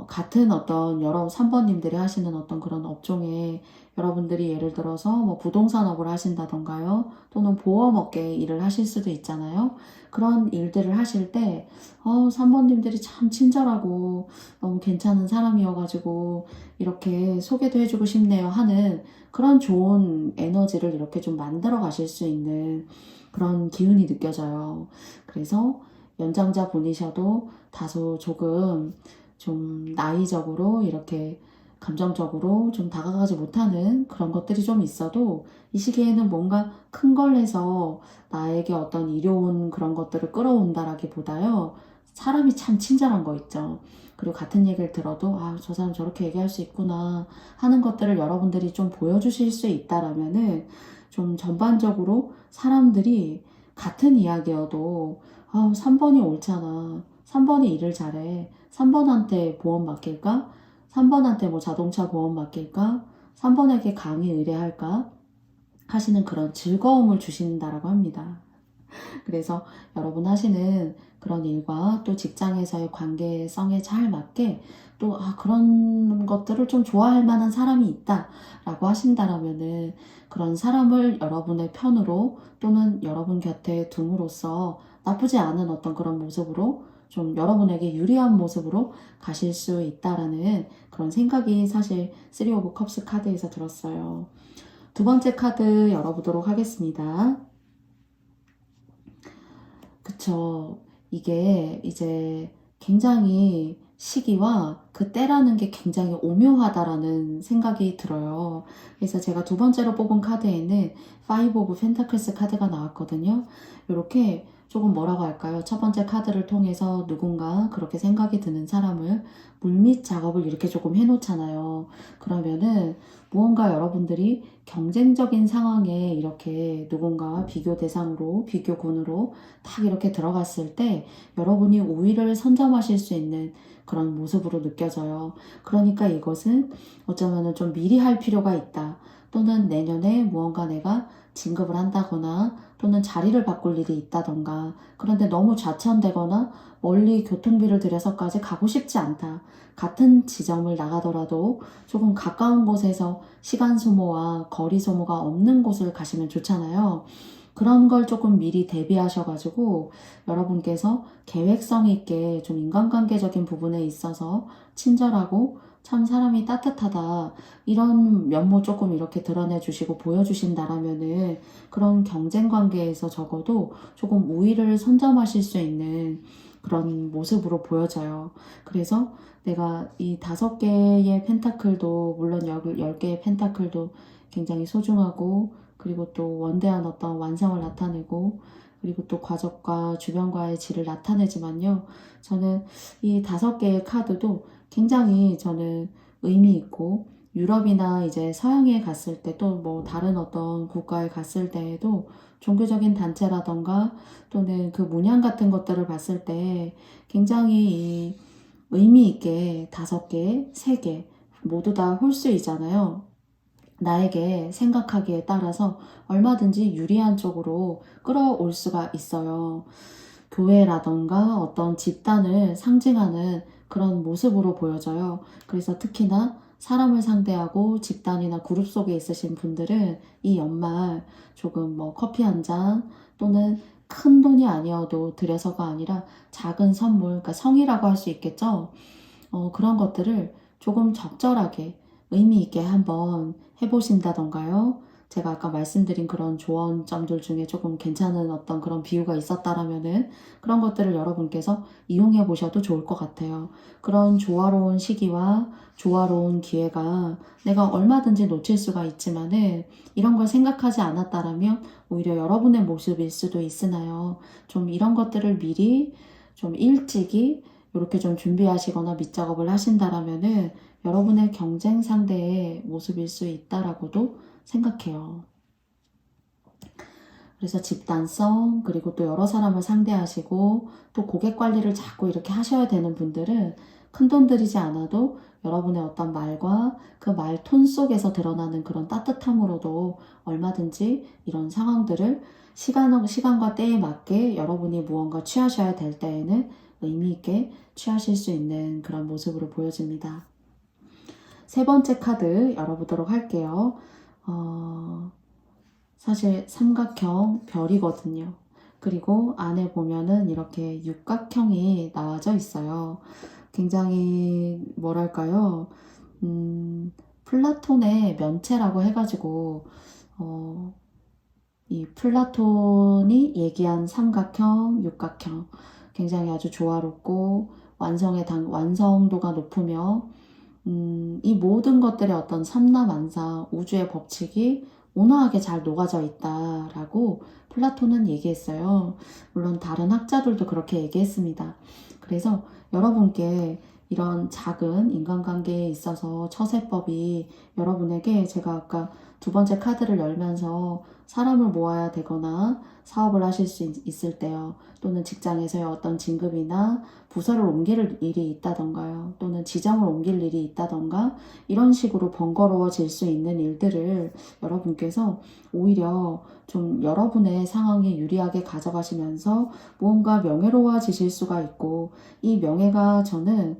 [SPEAKER 1] 같은 어떤 여러 3번님들이 하시는 어떤 그런 업종에 여러분들이 예를 들어서 뭐 부동산업을 하신다던가요. 또는 보험업계 일을 하실 수도 있잖아요. 그런 일들을 하실 때 3번님들이 참 친절하고 너무 괜찮은 사람이어가지고 이렇게 소개도 해주고 싶네요 하는 그런 좋은 에너지를 이렇게 좀 만들어 가실 수 있는 그런 기운이 느껴져요. 그래서 연장자 분이셔도 다소 조금 좀 나이적으로 이렇게 감정적으로 좀 다가가지 못하는 그런 것들이 좀 있어도 이 시기에는 뭔가 큰 걸 해서 나에게 어떤 이로운 그런 것들을 끌어온다라기보다요. 사람이 참 친절한 거 있죠. 그리고 같은 얘기를 들어도 저 사람 저렇게 얘기할 수 있구나 하는 것들을 여러분들이 좀 보여주실 수 있다라면은 좀 전반적으로 사람들이 같은 이야기여도 3번이 옳잖아. 3번이 일을 잘해. 3번한테 보험 맡길까? 3번한테 뭐 자동차 보험 맡길까? 3번에게 강의 의뢰할까? 하시는 그런 즐거움을 주신다라고 합니다. 그래서 여러분 하시는 그런 일과 또 직장에서의 관계성에 잘 맞게 또 그런 것들을 좀 좋아할 만한 사람이 있다라고 하신다라면은 그런 사람을 여러분의 편으로 또는 여러분 곁에 둠으로써 나쁘지 않은 어떤 그런 모습으로 좀 여러분에게 유리한 모습으로 가실 수 있다라는 그런 생각이 사실 3 오브 컵스 카드에서 들었어요. 두 번째 카드 열어보도록 하겠습니다. 그쵸. 이게 이제 굉장히 시기와 그 때라는 게 굉장히 오묘하다라는 생각이 들어요. 그래서 제가 두 번째로 뽑은 카드에는 5 오브 펜타클스 카드가 나왔거든요. 이렇게 조금 뭐라고 할까요? 첫 번째 카드를 통해서 누군가 그렇게 생각이 드는 사람을 물밑 작업을 이렇게 조금 해놓잖아요. 그러면은 무언가 여러분들이 경쟁적인 상황에 이렇게 누군가 비교 대상으로, 비교군으로 딱 이렇게 들어갔을 때 여러분이 우위를 선점하실 수 있는 그런 모습으로 느껴져요. 그러니까 이것은 어쩌면 좀 미리 할 필요가 있다. 또는 내년에 무언가 내가 진급을 한다거나 또는 자리를 바꿀 일이 있다던가 그런데 너무 좌천되거나 멀리 교통비를 들여서까지 가고 싶지 않다. 같은 지점을 나가더라도 조금 가까운 곳에서 시간 소모와 거리 소모가 없는 곳을 가시면 좋잖아요. 그런 걸 조금 미리 대비하셔가지고 여러분께서 계획성 있게 좀 인간관계적인 부분에 있어서 친절하고 참 사람이 따뜻하다 이런 면모 조금 이렇게 드러내 주시고 보여주신다라면은 그런 경쟁 관계에서 적어도 조금 우위를 선점하실 수 있는 그런 모습으로 보여져요. 그래서 내가 이 5개의 펜타클도 물론 10개의 펜타클도 굉장히 소중하고 그리고 또 원대한 어떤 완성을 나타내고 그리고 또 가족과 주변과의 질을 나타내지만요. 저는 이 5개의 카드도 굉장히 저는 의미 있고 유럽이나 이제 서양에 갔을 때 또 뭐 다른 어떤 국가에 갔을 때에도 종교적인 단체라던가 또는 그 문양 같은 것들을 봤을 때 굉장히 이 의미 있게 5개, 3개 모두 다 홀수이잖아요. 나에게 생각하기에 따라서 얼마든지 유리한 쪽으로 끌어올 수가 있어요. 교회라던가 어떤 집단을 상징하는 그런 모습으로 보여져요. 그래서 특히나 사람을 상대하고 집단이나 그룹 속에 있으신 분들은 이 연말 조금 뭐 커피 한 잔 또는 큰 돈이 아니어도 드려서가 아니라 작은 선물, 그러니까 성의라고 할 수 있겠죠. 그런 것들을 조금 적절하게 의미 있게 한번 해보신다던가요. 제가 아까 말씀드린 그런 조언점들 중에 조금 괜찮은 어떤 그런 비유가 있었다라면은 그런 것들을 여러분께서 이용해 보셔도 좋을 것 같아요. 그런 조화로운 시기와 조화로운 기회가 내가 얼마든지 놓칠 수가 있지만은 이런 걸 생각하지 않았다라면 오히려 여러분의 모습일 수도 있으나요. 좀 이런 것들을 미리 좀 일찍이 이렇게 좀 준비하시거나 밑작업을 하신다라면은 여러분의 경쟁 상대의 모습일 수 있다라고도 생각해요. 그래서 집단성, 그리고 또 여러 사람을 상대하시고 또 고객 관리를 자꾸 이렇게 하셔야 되는 분들은 큰돈 들이지 않아도 여러분의 어떤 말과 그 말 톤 속에서 드러나는 그런 따뜻함으로도 얼마든지 이런 상황들을 시간과 때에 맞게 여러분이 무언가 취하셔야 될 때에는 의미 있게 취하실 수 있는 그런 모습으로 보여집니다. 세 번째 카드 열어보도록 할게요. 사실 삼각형 별이거든요. 그리고 안에 보면은 이렇게 육각형이 나와져 있어요. 굉장히 뭐랄까요? 플라톤의 면체라고 해가지고 이 플라톤이 얘기한 삼각형, 육각형 굉장히 아주 조화롭고 완성도가 높으며 이 모든 것들의 어떤 삼라만사 우주의 법칙이 온화하게 잘 녹아져 있다라고 플라톤은 얘기했어요. 물론 다른 학자들도 그렇게 얘기했습니다. 그래서 여러분께 이런 작은 인간관계에 있어서 처세법이 여러분에게 제가 아까 두 번째 카드를 열면서 사람을 모아야 되거나 사업을 하실 수 있을 때요. 또는 직장에서의 어떤 진급이나 부서를 옮길 일이 있다던가요. 또는 지점을 옮길 일이 있다던가 이런 식으로 번거로워질 수 있는 일들을 여러분께서 오히려 좀 여러분의 상황에 유리하게 가져가시면서 무언가 명예로워지실 수가 있고 이 명예가 저는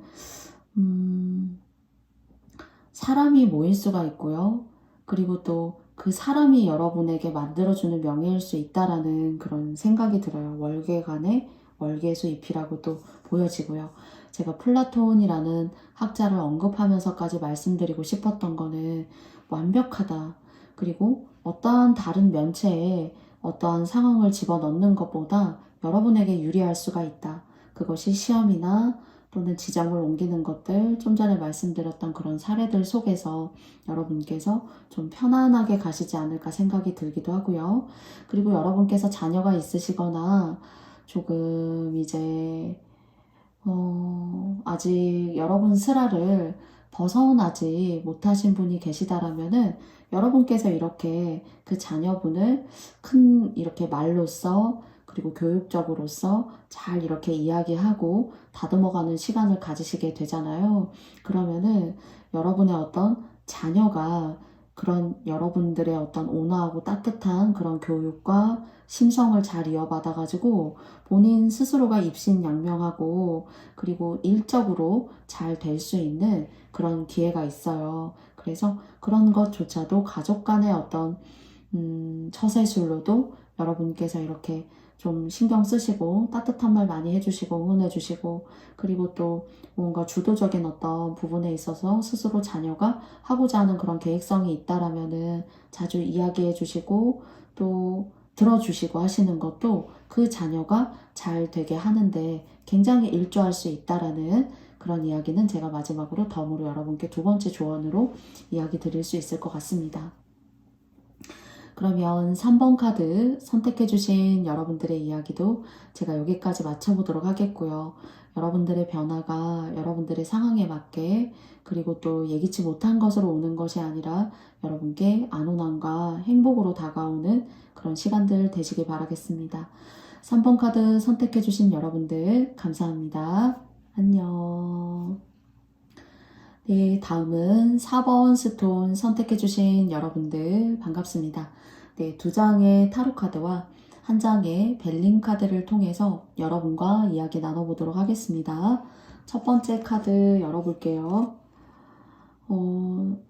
[SPEAKER 1] 사람이 모일 수가 있고요. 그리고 또 그 사람이 여러분에게 만들어주는 명예일 수 있다라는 그런 생각이 들어요. 월계간의 월계수잎이라고도 보여지고요. 제가 플라톤이라는 학자를 언급하면서까지 말씀드리고 싶었던 거는 완벽하다. 그리고 어떠한 다른 면체에 어떠한 상황을 집어넣는 것보다 여러분에게 유리할 수가 있다. 그것이 시험이나 또는 지점을 옮기는 것들, 좀 전에 말씀드렸던 그런 사례들 속에서 여러분께서 좀 편안하게 가시지 않을까 생각이 들기도 하고요. 그리고 여러분께서 자녀가 있으시거나 조금 이제 아직 여러분 슬하를 벗어나지 못하신 분이 계시다라면은 여러분께서 이렇게 그 자녀분을 큰 이렇게 말로써 그리고 교육적으로서 잘 이렇게 이야기하고 다듬어가는 시간을 가지시게 되잖아요. 그러면은 여러분의 어떤 자녀가 그런 여러분들의 어떤 온화하고 따뜻한 그런 교육과 심성을 잘 이어받아가지고 본인 스스로가 입신양명하고 그리고 일적으로 잘 될 수 있는 그런 기회가 있어요. 그래서 그런 것조차도 가족 간의 어떤 처세술로도 여러분께서 이렇게 좀 신경 쓰시고 따뜻한 말 많이 해주시고 응원해주시고 그리고 또 뭔가 주도적인 어떤 부분에 있어서 스스로 자녀가 하고자 하는 그런 계획성이 있다라면은 자주 이야기해 주시고 또 들어주시고 하시는 것도 그 자녀가 잘 되게 하는데 굉장히 일조할 수 있다라는 그런 이야기는 제가 마지막으로 덤으로 여러분께 두 번째 조언으로 이야기 드릴 수 있을 것 같습니다. 그러면 3번 카드 선택해주신 여러분들의 이야기도 제가 여기까지 마쳐보도록 하겠고요. 여러분들의 변화가 여러분들의 상황에 맞게 그리고 또 예기치 못한 것으로 오는 것이 아니라 여러분께 안온함과 행복으로 다가오는 그런 시간들 되시길 바라겠습니다. 3번 카드 선택해주신 여러분들 감사합니다. 안녕. 네, 다음은 4번 스톤 선택해주신 여러분들 반갑습니다. 네, 두 장의 타로 카드와 한 장의 벨링 카드를 통해서 여러분과 이야기 나눠보도록 하겠습니다. 첫 번째 카드 열어볼게요.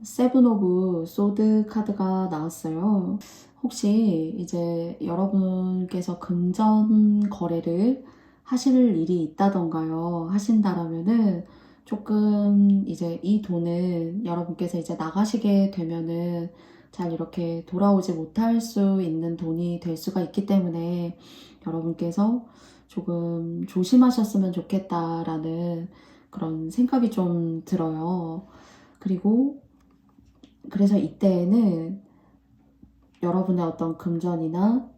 [SPEAKER 1] 세븐 오브 소드 카드가 나왔어요. 혹시 이제 여러분께서 금전 거래를 하실 일이 있다던가요? 하신다라면은 조금 이제 이 돈은 여러분께서 이제 나가시게 되면은 잘 이렇게 돌아오지 못할 수 있는 돈이 될 수가 있기 때문에 여러분께서 조금 조심하셨으면 좋겠다라는 그런 생각이 좀 들어요. 그리고 그래서 이때에는 여러분의 어떤 금전이나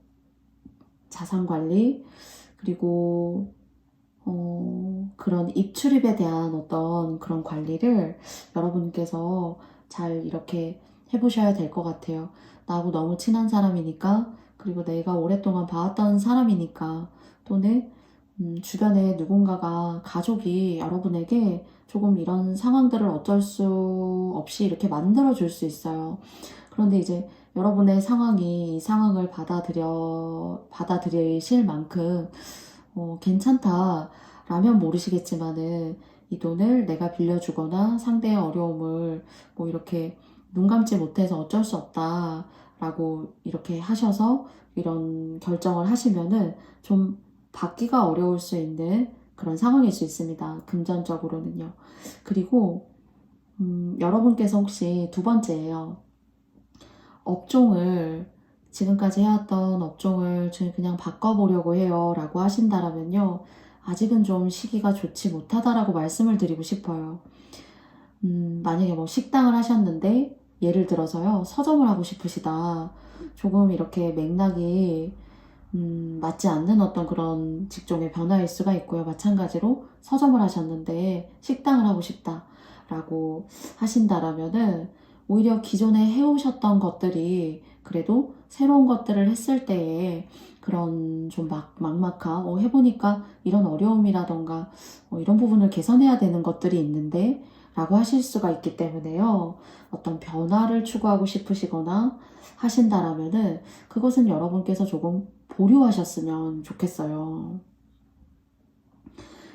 [SPEAKER 1] 자산 관리, 그리고 그런 입출입에 대한 어떤 그런 관리를 여러분께서 잘 이렇게 해보셔야 될 것 같아요. 나하고 너무 친한 사람이니까, 그리고 내가 오랫동안 봐왔던 사람이니까, 또는 주변에 누군가가, 가족이 여러분에게 조금 이런 상황들을 어쩔 수 없이 이렇게 만들어 줄 수 있어요. 그런데 이제 여러분의 상황이 이 상황을 받아들이실 만큼 괜찮다라면 모르시겠지만은 이 돈을 내가 빌려주거나 상대의 어려움을 뭐 이렇게 눈 감지 못해서 어쩔 수 없다라고 이렇게 하셔서 이런 결정을 하시면은 좀 받기가 어려울 수 있는 그런 상황일 수 있습니다. 금전적으로는요. 그리고 여러분께서 혹시 두 번째예요. 업종을 지금까지 해왔던 업종을 그냥 바꿔보려고 해요 라고 하신다라면요, 아직은 좀 시기가 좋지 못하다라고 말씀을 드리고 싶어요. 만약에 뭐 식당을 하셨는데 예를 들어서요, 서점을 하고 싶으시다, 조금 이렇게 맥락이 맞지 않는 어떤 그런 직종의 변화일 수가 있고요. 마찬가지로 서점을 하셨는데 식당을 하고 싶다라고 하신다라면은 오히려 기존에 해오셨던 것들이 그래도 새로운 것들을 했을 때에 그런 좀 막막한, 해보니까 이런 어려움이라던가 이런 부분을 개선해야 되는 것들이 있는데 라고 하실 수가 있기 때문에요. 어떤 변화를 추구하고 싶으시거나 하신다라면은 그것은 여러분께서 조금 보류하셨으면 좋겠어요.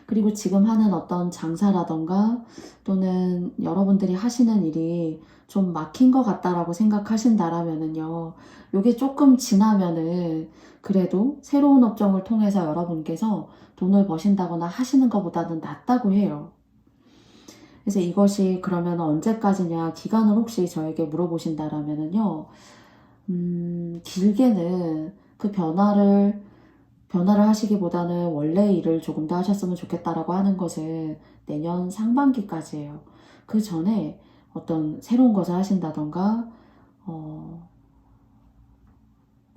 [SPEAKER 1] 그리고 지금 하는 어떤 장사라던가 또는 여러분들이 하시는 일이 좀 막힌 것 같다라고 생각하신다라면은요, 요게 조금 지나면은 그래도 새로운 업종을 통해서 여러분께서 돈을 버신다거나 하시는 것보다는 낫다고 해요. 그래서 이것이 그러면 언제까지냐, 기간을 혹시 저에게 물어보신다라면은요, 길게는 그 변화를 하시기보다는 원래 일을 조금 더 하셨으면 좋겠다라고 하는 것은 내년 상반기까지예요. 그 전에 어떤 새로운 것을 하신다던가,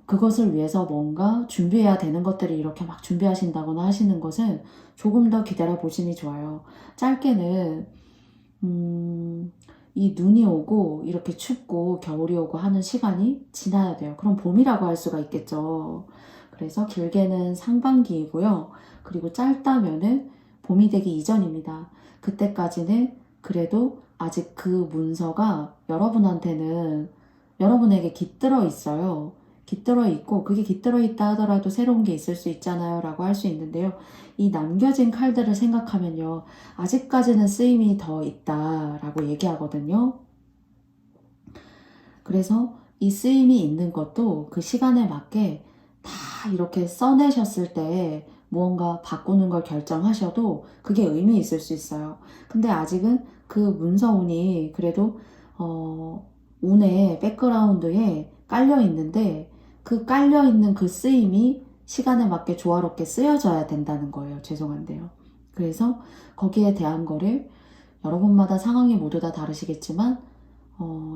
[SPEAKER 1] 그것을 위해서 뭔가 준비해야 되는 것들을 이렇게 막 준비하신다거나 하시는 것은 조금 더 기다려 보시니 좋아요. 짧게는, 이 눈이 오고 이렇게 춥고 겨울이 오고 하는 시간이 지나야 돼요. 그럼 봄이라고 할 수가 있겠죠. 그래서 길게는 상반기이고요. 그리고 짧다면은 봄이 되기 이전입니다. 그때까지는 그래도 아직 그 문서가 여러분한테는, 여러분에게 깃들어 있어요. 깃들어 있고, 그게 깃들어 있다 하더라도 새로운 게 있을 수 있잖아요 라고 할 수 있는데요. 이 남겨진 칼들을 생각하면요, 아직까지는 쓰임이 더 있다라고 얘기하거든요. 그래서 이 쓰임이 있는 것도 그 시간에 맞게 다 이렇게 써내셨을 때 무언가 바꾸는 걸 결정하셔도 그게 의미 있을 수 있어요. 근데 아직은 그 문서운이 그래도 운의 백그라운드에 깔려 있는데, 그 깔려 있는 그 쓰임이 시간에 맞게 조화롭게 쓰여져야 된다는 거예요. 죄송한데요. 그래서 거기에 대한 거를 여러분마다 상황이 모두 다 다르시겠지만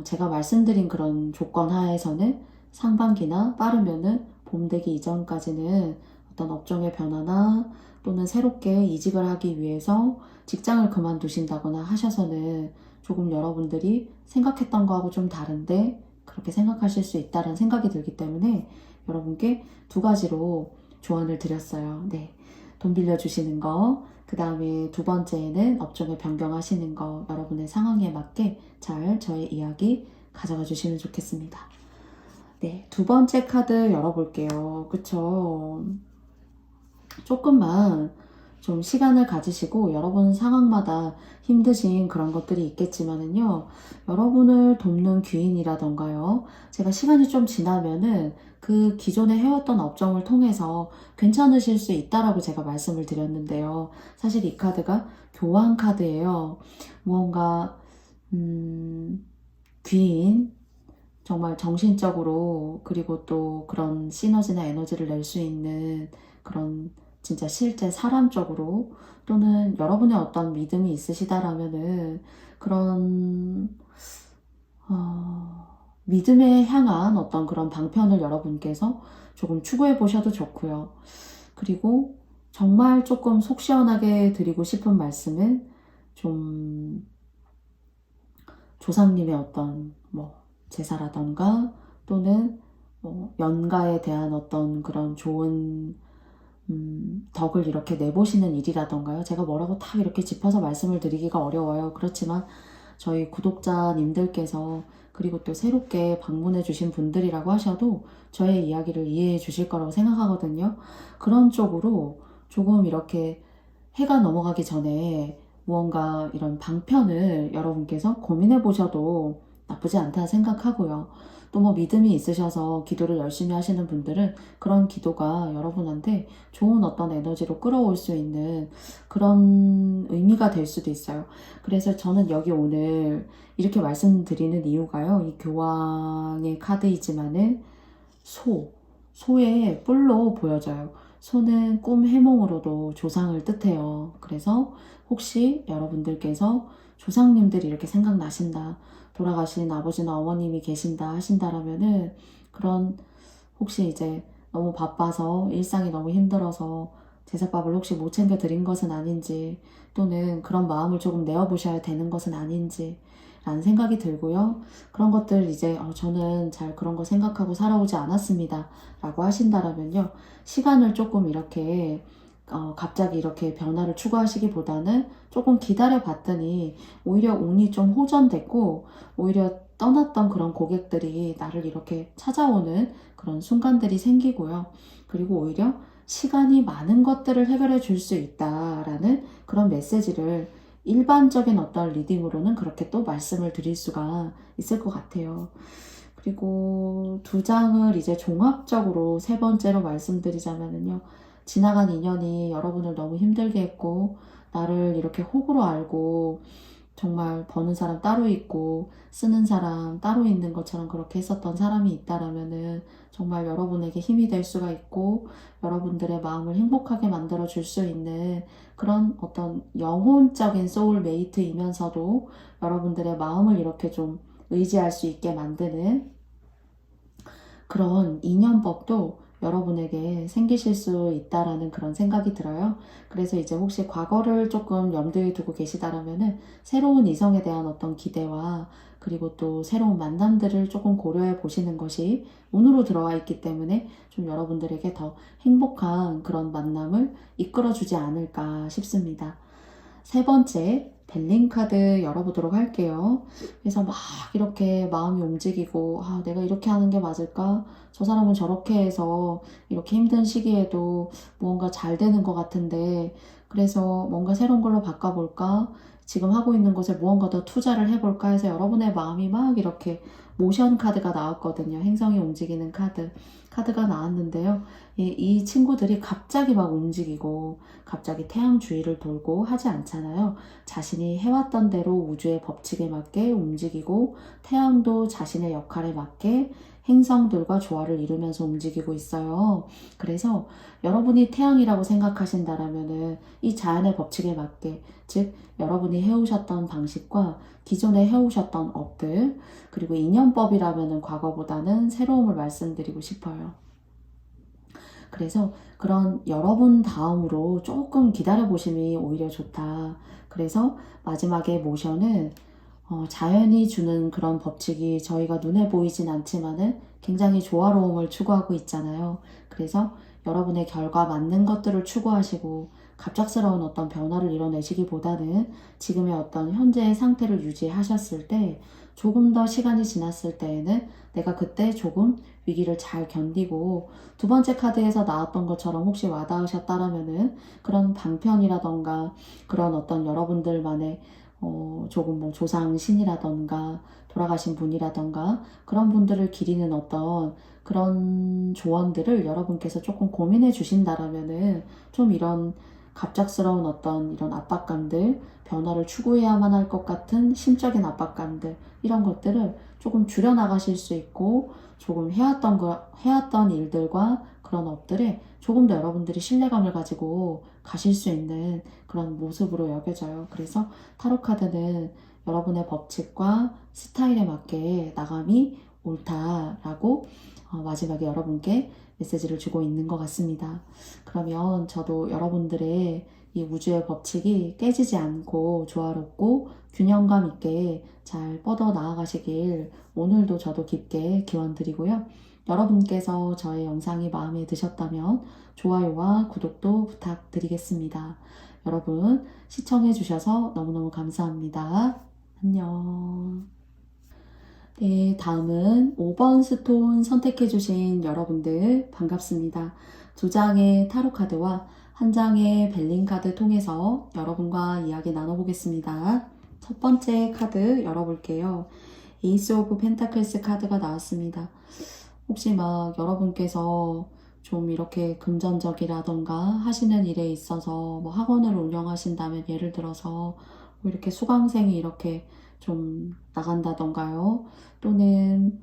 [SPEAKER 1] 제가 말씀드린 그런 조건 하에서는 상반기나 빠르면은 봄 되기 이전까지는 어떤 업종의 변화나 또는 새롭게 이직을 하기 위해서 직장을 그만두신다거나 하셔서는 조금 여러분들이 생각했던 거하고 좀 다른데 그렇게 생각하실 수 있다는 생각이 들기 때문에 여러분께 두 가지로 조언을 드렸어요. 네. 돈 빌려주시는 거, 그 다음에 두 번째에는 업종을 변경하시는 거 여러분의 상황에 맞게 잘 저의 이야기 가져가 주시면 좋겠습니다. 네, 두 번째 카드 열어볼게요. 그쵸? 조금만 좀 시간을 가지시고 여러분 상황마다 힘드신 그런 것들이 있겠지만은요, 여러분을 돕는 귀인이라던가요, 제가 시간이 좀 지나면은 그 기존에 해왔던 업종을 통해서 괜찮으실 수 있다라고 제가 말씀을 드렸는데요. 사실 이 카드가 교환 카드예요. 무언가 귀인, 정말 정신적으로, 그리고 또 그런 시너지나 에너지를 낼 수 있는 그런 진짜 실제 사람적으로, 또는 여러분의 어떤 믿음이 있으시다라면은 그런 믿음에 향한 어떤 그런 방편을 여러분께서 조금 추구해 보셔도 좋고요. 그리고 정말 조금 속 시원하게 드리고 싶은 말씀은, 좀 조상님의 어떤 제사라던가, 또는 연가에 대한 어떤 그런 좋은 덕을 이렇게 내보시는 일이라던가요. 제가 뭐라고 딱 이렇게 짚어서 말씀을 드리기가 어려워요. 그렇지만 저희 구독자님들께서, 그리고 또 새롭게 방문해 주신 분들이라고 하셔도 저의 이야기를 이해해 주실 거라고 생각하거든요. 그런 쪽으로 조금 이렇게 해가 넘어가기 전에 무언가 이런 방편을 여러분께서 고민해 보셔도 나쁘지 않다 생각하고요. 또 믿음이 있으셔서 기도를 열심히 하시는 분들은 그런 기도가 여러분한테 좋은 어떤 에너지로 끌어올 수 있는 그런 의미가 될 수도 있어요. 그래서 저는 여기 오늘 이렇게 말씀드리는 이유가요, 이 교황의 카드이지만은 소의 뿔로 보여져요. 소는 꿈 해몽으로도 조상을 뜻해요. 그래서 혹시 여러분들께서 조상님들이 이렇게 생각나신다, 돌아가신 아버지나 어머님이 계신다 하신다라면은, 그런, 혹시 이제 너무 바빠서 일상이 너무 힘들어서 제사밥을 혹시 못 챙겨 드린 것은 아닌지, 또는 그런 마음을 조금 내어보셔야 되는 것은 아닌지 라는 생각이 들고요. 그런 것들 이제 저는 잘 그런 거 생각하고 살아오지 않았습니다 라고 하신다라면요, 시간을 조금 이렇게 갑자기 이렇게 변화를 추구하시기보다는 조금 기다려 봤더니 오히려 운이 좀 호전됐고, 오히려 떠났던 그런 고객들이 나를 이렇게 찾아오는 그런 순간들이 생기고요. 그리고 오히려 시간이 많은 것들을 해결해 줄 수 있다라는 그런 메시지를 일반적인 어떤 리딩으로는 그렇게 또 말씀을 드릴 수가 있을 것 같아요. 그리고 두 장을 이제 종합적으로 세 번째로 말씀드리자면요, 지나간 인연이 여러분을 너무 힘들게 했고, 나를 이렇게 호구로 알고 정말 버는 사람 따로 있고 쓰는 사람 따로 있는 것처럼 그렇게 했었던 사람이 있다라면은 정말 여러분에게 힘이 될 수가 있고, 여러분들의 마음을 행복하게 만들어 줄 수 있는 그런 어떤 영혼적인 소울메이트이면서도 여러분들의 마음을 이렇게 좀 의지할 수 있게 만드는 그런 인연법도 여러분에게 생기실 수 있다라는 그런 생각이 들어요. 그래서 이제 혹시 과거를 조금 염두에 두고 계시다라면은 새로운 이성에 대한 어떤 기대와, 그리고 또 새로운 만남들을 조금 고려해 보시는 것이 운으로 들어와 있기 때문에 좀 여러분들에게 더 행복한 그런 만남을 이끌어 주지 않을까 싶습니다. 세 번째, 벨링 카드 열어보도록 할게요. 그래서 막 이렇게 마음이 움직이고, 내가 이렇게 하는 게 맞을까? 저 사람은 저렇게 해서 이렇게 힘든 시기에도 무언가 잘 되는 것 같은데, 그래서 뭔가 새로운 걸로 바꿔볼까? 지금 하고 있는 것에 무언가 더 투자를 해볼까 해서 여러분의 마음이 막 이렇게 모션 카드가 나왔거든요. 행성이 움직이는 카드가 나왔는데요. 이 친구들이 갑자기 막 움직이고 갑자기 태양 주위를 돌고 하지 않잖아요. 자신이 해왔던 대로 우주의 법칙에 맞게 움직이고, 태양도 자신의 역할에 맞게 행성들과 조화를 이루면서 움직이고 있어요. 그래서 여러분이 태양이라고 생각하신다라면은 이 자연의 법칙에 맞게, 즉 여러분이 해오셨던 방식과 기존에 해오셨던 업들, 그리고 인연법이라면은 과거보다는 새로움을 말씀드리고 싶어요. 그래서 그런 여러분 다음으로 조금 기다려보심이 오히려 좋다. 그래서 마지막에 모션은 자연이 주는 그런 법칙이 저희가 눈에 보이진 않지만은 굉장히 조화로움을 추구하고 있잖아요. 그래서 여러분의 결과 맞는 것들을 추구하시고, 갑작스러운 어떤 변화를 이뤄내시기보다는 지금의 어떤 현재의 상태를 유지하셨을 때 조금 더 시간이 지났을 때에는 내가 그때 조금 위기를 잘 견디고 두 번째 카드에서 나왔던 것처럼 혹시 와닿으셨다라면은 그런 방편이라던가 그런 어떤 여러분들만의 조금 뭐 조상신이라던가 돌아가신 분이라던가 그런 분들을 기리는 어떤 그런 조언들을 여러분께서 조금 고민해 주신다라면은 좀 이런 갑작스러운 어떤 이런 압박감들, 변화를 추구해야만 할 것 같은 심적인 압박감들, 이런 것들을 조금 줄여나가실 수 있고 조금 해왔던 일들과 그런 업들에 조금 더 여러분들이 신뢰감을 가지고 가실 수 있는 그런 모습으로 여겨져요. 그래서 타로 카드는 여러분의 법칙과 스타일에 맞게 나감이 옳다라고 마지막에 여러분께 메시지를 주고 있는 것 같습니다. 그러면 저도 여러분들의 이 우주의 법칙이 깨지지 않고 조화롭고 균형감 있게 잘 뻗어 나아가시길 오늘도 저도 깊게 기원 드리고요. 여러분께서 저의 영상이 마음에 드셨다면 좋아요와 구독도 부탁드리겠습니다. 여러분 시청해 주셔서 너무너무 감사합니다. 안녕. 네, 다음은 5번 스톤 선택해 주신 여러분들 반갑습니다. 2장의 타로 카드와 1장의 벨링 카드 통해서 여러분과 이야기 나눠보겠습니다. 첫 번째 카드 열어볼게요. 에이스 오브 펜타클스 카드가 나왔습니다. 혹시 막 여러분께서 좀 이렇게 금전적이라던가 하시는 일에 있어서 뭐 학원을 운영하신다면 예를 들어서 뭐 이렇게 수강생이 이렇게 좀 나간다던가요. 또는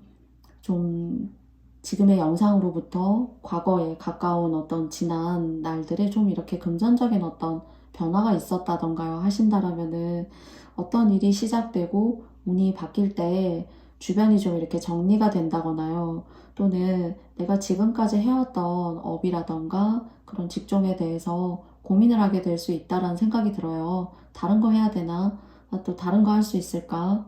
[SPEAKER 1] 좀 지금의 영상으로부터 과거에 가까운 어떤 지난 날들에 좀 이렇게 금전적인 어떤 변화가 있었다던가요 하신다라면은 어떤 일이 시작되고 운이 바뀔 때 주변이 좀 이렇게 정리가 된다거나요. 또는 내가 지금까지 해왔던 업이라던가 그런 직종에 대해서 고민을 하게 될 수 있다라는 생각이 들어요. 다른 거 해야 되나? 나 또 다른 거 할 수 있을까?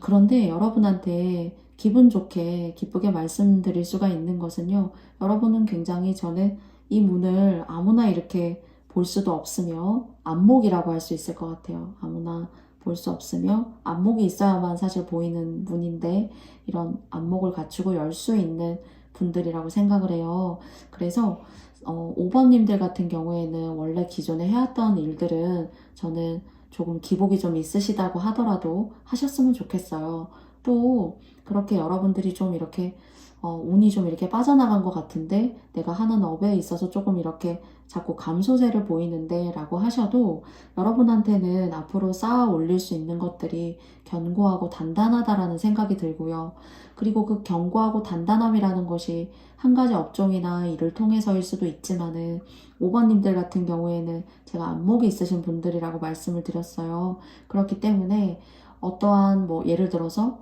[SPEAKER 1] 그런데 여러분한테 기분 좋게 기쁘게 말씀드릴 수가 있는 것은요. 여러분은 굉장히 저는 이 문을 아무나 이렇게 볼 수도 없으며 안목이라고 할 수 있을 것 같아요. 아무나 볼 수 없으며 안목이 있어야만 사실 보이는 문인데 이런 안목을 갖추고 열 수 있는 분들이라고 생각을 해요. 그래서 5번님들 같은 경우에는 원래 기존에 해왔던 일들은 저는 조금 기복이 좀 있으시다고 하더라도 하셨으면 좋겠어요. 또 그렇게 여러분들이 좀 이렇게 운이 좀 이렇게 빠져나간 것 같은데 내가 하는 업에 있어서 조금 이렇게 자꾸 감소세를 보이는데 라고 하셔도 여러분한테는 앞으로 쌓아 올릴 수 있는 것들이 견고하고 단단하다라는 생각이 들고요. 그리고 그 견고하고 단단함이라는 것이 한 가지 업종이나 일을 통해서일 수도 있지만은 5번님들 같은 경우에는 제가 안목이 있으신 분들이라고 말씀을 드렸어요. 그렇기 때문에 어떠한 뭐 예를 들어서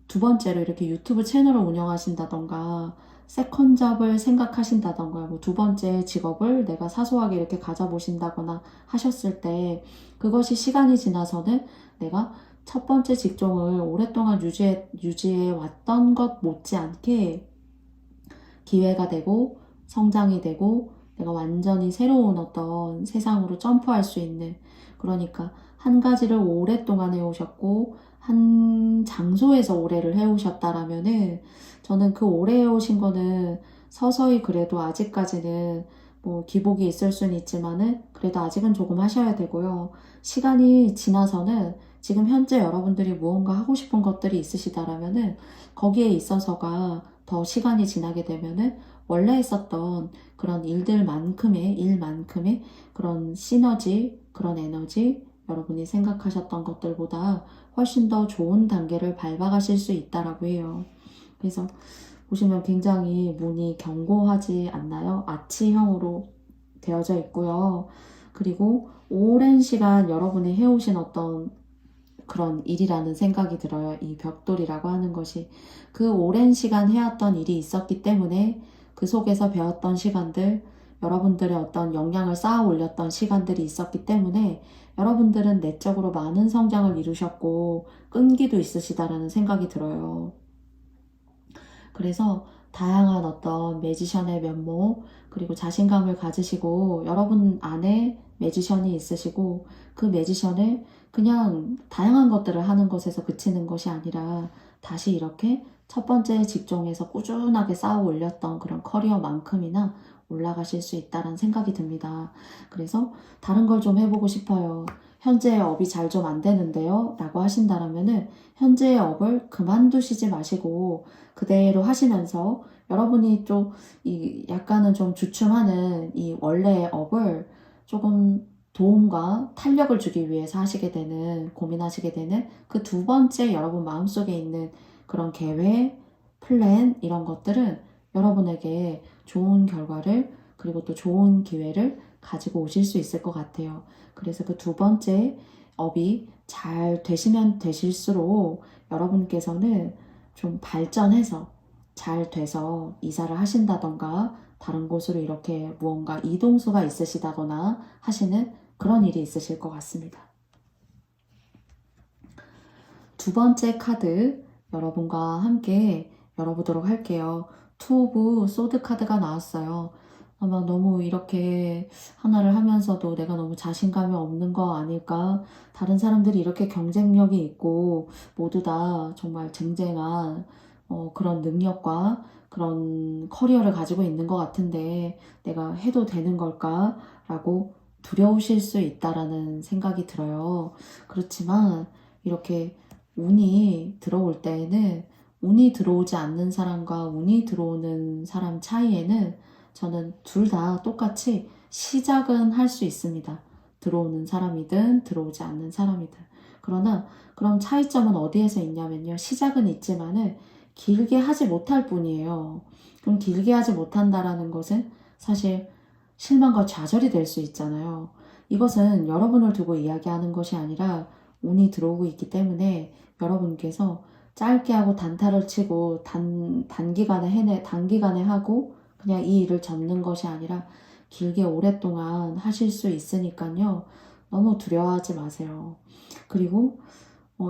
[SPEAKER 1] 두 번째로 이렇게 유튜브 채널을 운영하신다던가 세컨잡을 생각하신다던가 뭐 두 번째 직업을 내가 사소하게 이렇게 가져보신다거나 하셨을 때 그것이 시간이 지나서는 내가 첫 번째 직종을 오랫동안 유지해 왔던 것 못지않게 기회가 되고 성장이 되고 내가 완전히 새로운 어떤 세상으로 점프할 수 있는, 그러니까 한 가지를 오랫동안 해오셨고 한 장소에서 오래를 해오셨다라면은 저는 그 오래 해오신 거는 서서히 그래도 아직까지는 뭐 기복이 있을 수는 있지만은 그래도 아직은 조금 하셔야 되고요. 시간이 지나서는 지금 현재 여러분들이 무언가 하고 싶은 것들이 있으시다라면은 거기에 있어서가 더 시간이 지나게 되면은 원래 했었던 그런 일만큼의 그런 시너지, 그런 에너지, 여러분이 생각하셨던 것들보다 훨씬 더 좋은 단계를 밟아가실 수 있다라고 해요. 그래서 보시면 굉장히 문이 견고하지 않나요? 아치형으로 되어져 있고요. 그리고 오랜 시간 여러분이 해오신 어떤 그런 일이라는 생각이 들어요. 이 벽돌이라고 하는 것이 그 오랜 시간 해왔던 일이 있었기 때문에 그 속에서 배웠던 시간들, 여러분들의 어떤 역량을 쌓아 올렸던 시간들이 있었기 때문에 여러분들은 내적으로 많은 성장을 이루셨고 끈기도 있으시다라는 생각이 들어요. 그래서 다양한 어떤 매지션의 면모, 그리고 자신감을 가지시고 여러분 안에 매지션이 있으시고 그 매지션을 그냥 다양한 것들을 하는 것에서 그치는 것이 아니라 다시 이렇게 첫 번째 직종에서 꾸준하게 쌓아 올렸던 그런 커리어만큼이나 올라가실 수 있다는 생각이 듭니다. 그래서 다른 걸 좀 해보고 싶어요. 현재 업이 잘 좀 안 되는데요 라고 하신다면은 현재의 업을 그만두시지 마시고 그대로 하시면서 여러분이 좀 약간은 좀 주춤하는 이 원래의 업을 조금 도움과 탄력을 주기 위해서 하시게 되는, 고민하시게 되는 그 두 번째 여러분 마음속에 있는 그런 계획, 플랜 이런 것들은 여러분에게 좋은 결과를 그리고 또 좋은 기회를 가지고 오실 수 있을 것 같아요. 그래서 그 두 번째 업이 잘 되시면 되실수록 여러분께서는 좀 발전해서 잘 돼서 이사를 하신다던가 다른 곳으로 이렇게 무언가 이동수가 있으시다거나 하시는 그런 일이 있으실 것 같습니다. 두 번째 카드 여러분과 함께 열어보도록 할게요. 투 오브 소드 카드가 나왔어요. 아마 너무 이렇게 하나를 하면서도 내가 너무 자신감이 없는 거 아닐까? 다른 사람들이 이렇게 경쟁력이 있고 모두 다 정말 쟁쟁한 그런 능력과 그런 커리어를 가지고 있는 것 같은데 내가 해도 되는 걸까? 라고 두려우실 수 있다라는 생각이 들어요. 그렇지만 이렇게 운이 들어올 때에는 운이 들어오지 않는 사람과 운이 들어오는 사람 차이에는 저는 둘 다 똑같이 시작은 할 수 있습니다. 들어오는 사람이든 들어오지 않는 사람이든. 그러나 그럼 차이점은 어디에서 있냐면요. 시작은 있지만은 길게 하지 못할 뿐이에요. 그럼 길게 하지 못한다라는 것은 사실 실망과 좌절이 될 수 있잖아요. 이것은 여러분을 두고 이야기하는 것이 아니라 운이 들어오고 있기 때문에 여러분께서 짧게 하고 단타를 치고 단기간에 하고 그냥 이 일을 접는 것이 아니라 길게 오랫동안 하실 수 있으니까요. 너무 두려워하지 마세요. 그리고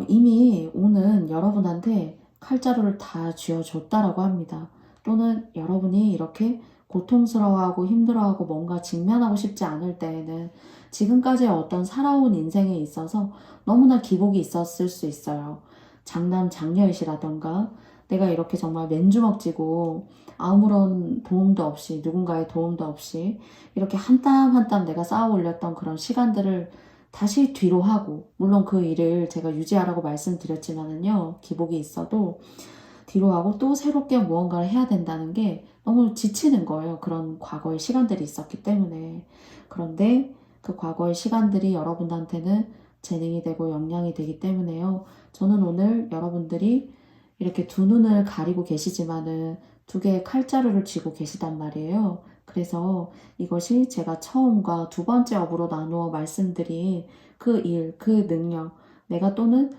[SPEAKER 1] 이미 운은 여러분한테 칼자루를 다 쥐어줬다라고 합니다. 또는 여러분이 이렇게 고통스러워하고 힘들어하고 뭔가 직면하고 싶지 않을 때에는 지금까지의 어떤 살아온 인생에 있어서 너무나 기복이 있었을 수 있어요. 장남 장녀이시라던가 내가 이렇게 정말 맨주먹 쥐고 아무런 도움도 없이 누군가의 도움도 없이 이렇게 한 땀 한 땀 내가 쌓아 올렸던 그런 시간들을 다시 뒤로 하고 물론 그 일을 제가 유지하라고 말씀드렸지만은요 기복이 있어도 뒤로 하고 또 새롭게 무언가를 해야 된다는 게 너무 지치는 거예요. 그런 과거의 시간들이 있었기 때문에. 그런데 그 과거의 시간들이 여러분한테는 재능이 되고 역량이 되기 때문에요. 저는 오늘 여러분들이 이렇게 두 눈을 가리고 계시지만은 두 개의 칼자루를 쥐고 계시단 말이에요. 그래서 이것이 제가 처음과 두 번째 업으로 나누어 말씀드린 그 일, 그 능력, 내가 또는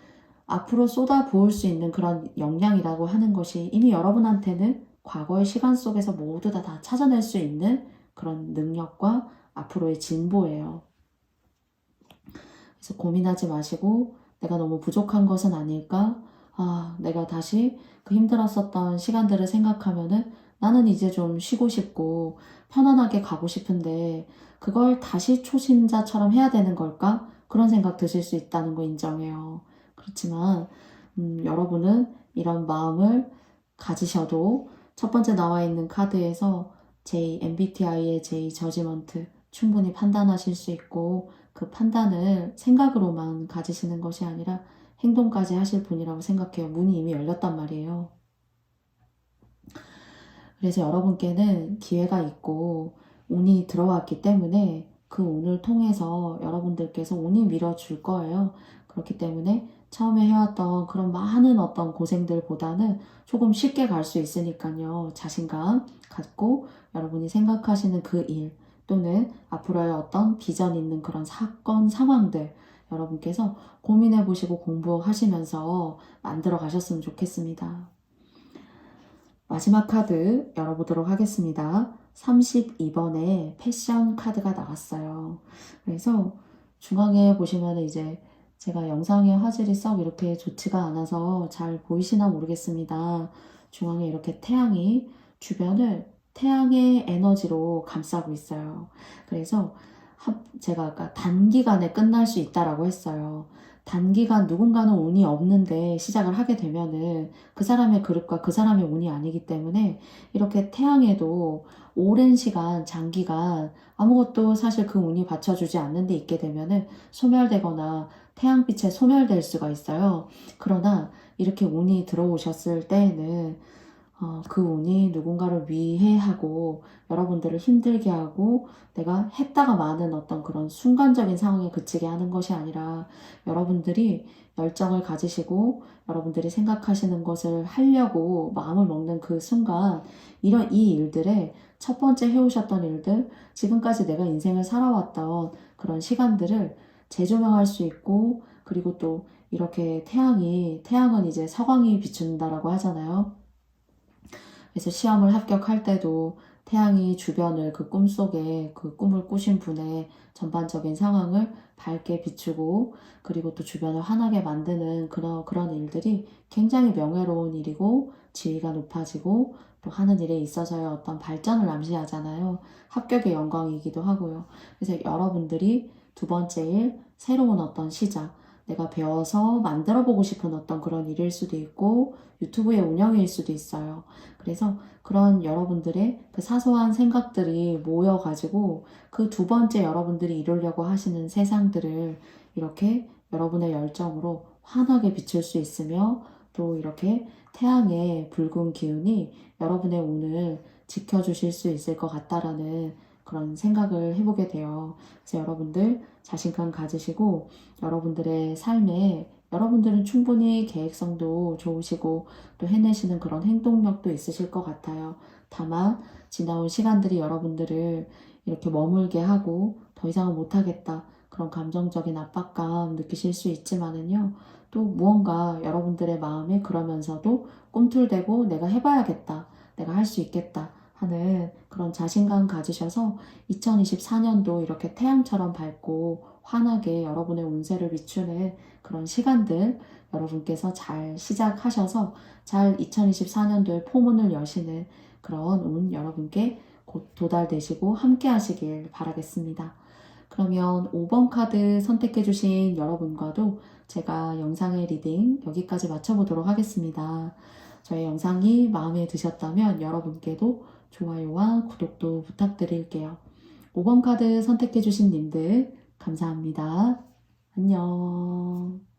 [SPEAKER 1] 앞으로 쏟아부을 수 있는 그런 역량이라고 하는 것이 이미 여러분한테는 과거의 시간 속에서 모두 다 찾아낼 수 있는 그런 능력과 앞으로의 진보예요. 그래서 고민하지 마시고 내가 너무 부족한 것은 아닐까? 내가 다시 그 힘들었었던 시간들을 생각하면은 나는 이제 좀 쉬고 싶고 편안하게 가고 싶은데 그걸 다시 초심자처럼 해야 되는 걸까? 그런 생각 드실 수 있다는 거 인정해요. 그렇지만 여러분은 이런 마음을 가지셔도 첫 번째 나와 있는 카드에서 MBTI의 J 저지먼트 충분히 판단하실 수 있고 그 판단을 생각으로만 가지시는 것이 아니라 행동까지 하실 분이라고 생각해요. 문이 이미 열렸단 말이에요. 그래서 여러분께는 기회가 있고 운이 들어왔기 때문에 그 운을 통해서 여러분들께서 운이 밀어줄 거예요. 그렇기 때문에 처음에 해왔던 그런 많은 어떤 고생들보다는 조금 쉽게 갈 수 있으니까요. 자신감 갖고 여러분이 생각하시는 그 일 또는 앞으로의 어떤 비전 있는 그런 사건, 상황들 여러분께서 고민해 보시고 공부하시면서 만들어 가셨으면 좋겠습니다. 마지막 카드 열어보도록 하겠습니다. 32번에 패션 카드가 나왔어요. 그래서 중앙에 보시면 이제 제가 영상의 화질이 썩 이렇게 좋지가 않아서 잘 보이시나 모르겠습니다. 중앙에 이렇게 태양이 주변을 태양의 에너지로 감싸고 있어요. 그래서 제가 아까 단기간에 끝날 수 있다라고 했어요. 단기간 누군가는 운이 없는데 시작을 하게 되면은 그 사람의 그릇과 그 사람의 운이 아니기 때문에 이렇게 태양에도 오랜 시간, 장기간 아무것도 사실 그 운이 받쳐주지 않는 데 있게 되면은 소멸되거나 태양빛에 소멸될 수가 있어요. 그러나 이렇게 운이 들어오셨을 때에는 그 운이 누군가를 위해 하고 여러분들을 힘들게 하고 내가 했다가 많은 어떤 그런 순간적인 상황에 그치게 하는 것이 아니라 여러분들이 열정을 가지시고 여러분들이 생각하시는 것을 하려고 마음을 먹는 그 순간 이런 이 일들에 첫 번째 해오셨던 일들, 지금까지 내가 인생을 살아왔던 그런 시간들을 재조명할 수 있고 그리고 또 이렇게 태양은 이제 서광이 비춘다라고 하잖아요. 그래서 시험을 합격할 때도 태양이 주변을 그 꿈속에 그 꿈을 꾸신 분의 전반적인 상황을 밝게 비추고 그리고 또 주변을 환하게 만드는 그런 일들이 굉장히 명예로운 일이고 지위가 높아지고 또 하는 일에 있어서의 어떤 발전을 암시하잖아요. 합격의 영광이기도 하고요. 그래서 여러분들이 두 번째 일, 새로운 어떤 시작, 내가 배워서 만들어 보고 싶은 어떤 그런 일일 수도 있고 유튜브의 운영일 수도 있어요. 그래서 그런 여러분들의 그 사소한 생각들이 모여가지고 그 두 번째 여러분들이 이루려고 하시는 세상들을 이렇게 여러분의 열정으로 환하게 비출 수 있으며 또 이렇게 태양의 붉은 기운이 여러분의 운을 지켜주실 수 있을 것 같다라는 그런 생각을 해보게 돼요. 그래서 여러분들 자신감 가지시고 여러분들의 삶에 여러분들은 충분히 계획성도 좋으시고 또 해내시는 그런 행동력도 있으실 것 같아요. 다만 지나온 시간들이 여러분들을 이렇게 머물게 하고 더 이상은 못하겠다. 그런 감정적인 압박감 느끼실 수 있지만은요. 또 무언가 여러분들의 마음에 그러면서도 꿈틀대고 내가 해봐야겠다. 내가 할 수 있겠다. 하는 그런 자신감 가지셔서 2024년도 이렇게 태양처럼 밝고 환하게 여러분의 운세를 비추는 그런 시간들 여러분께서 잘 시작하셔서 잘 2024년도에 포문을 여시는 그런 운 여러분께 곧 도달되시고 함께 하시길 바라겠습니다. 그러면 5번 카드 선택해주신 여러분과도 제가 영상의 리딩 여기까지 마쳐보도록 하겠습니다. 저의 영상이 마음에 드셨다면 여러분께도 좋아요와 구독도 부탁드릴게요. 5번 카드 선택해주신 님들 감사합니다. 안녕.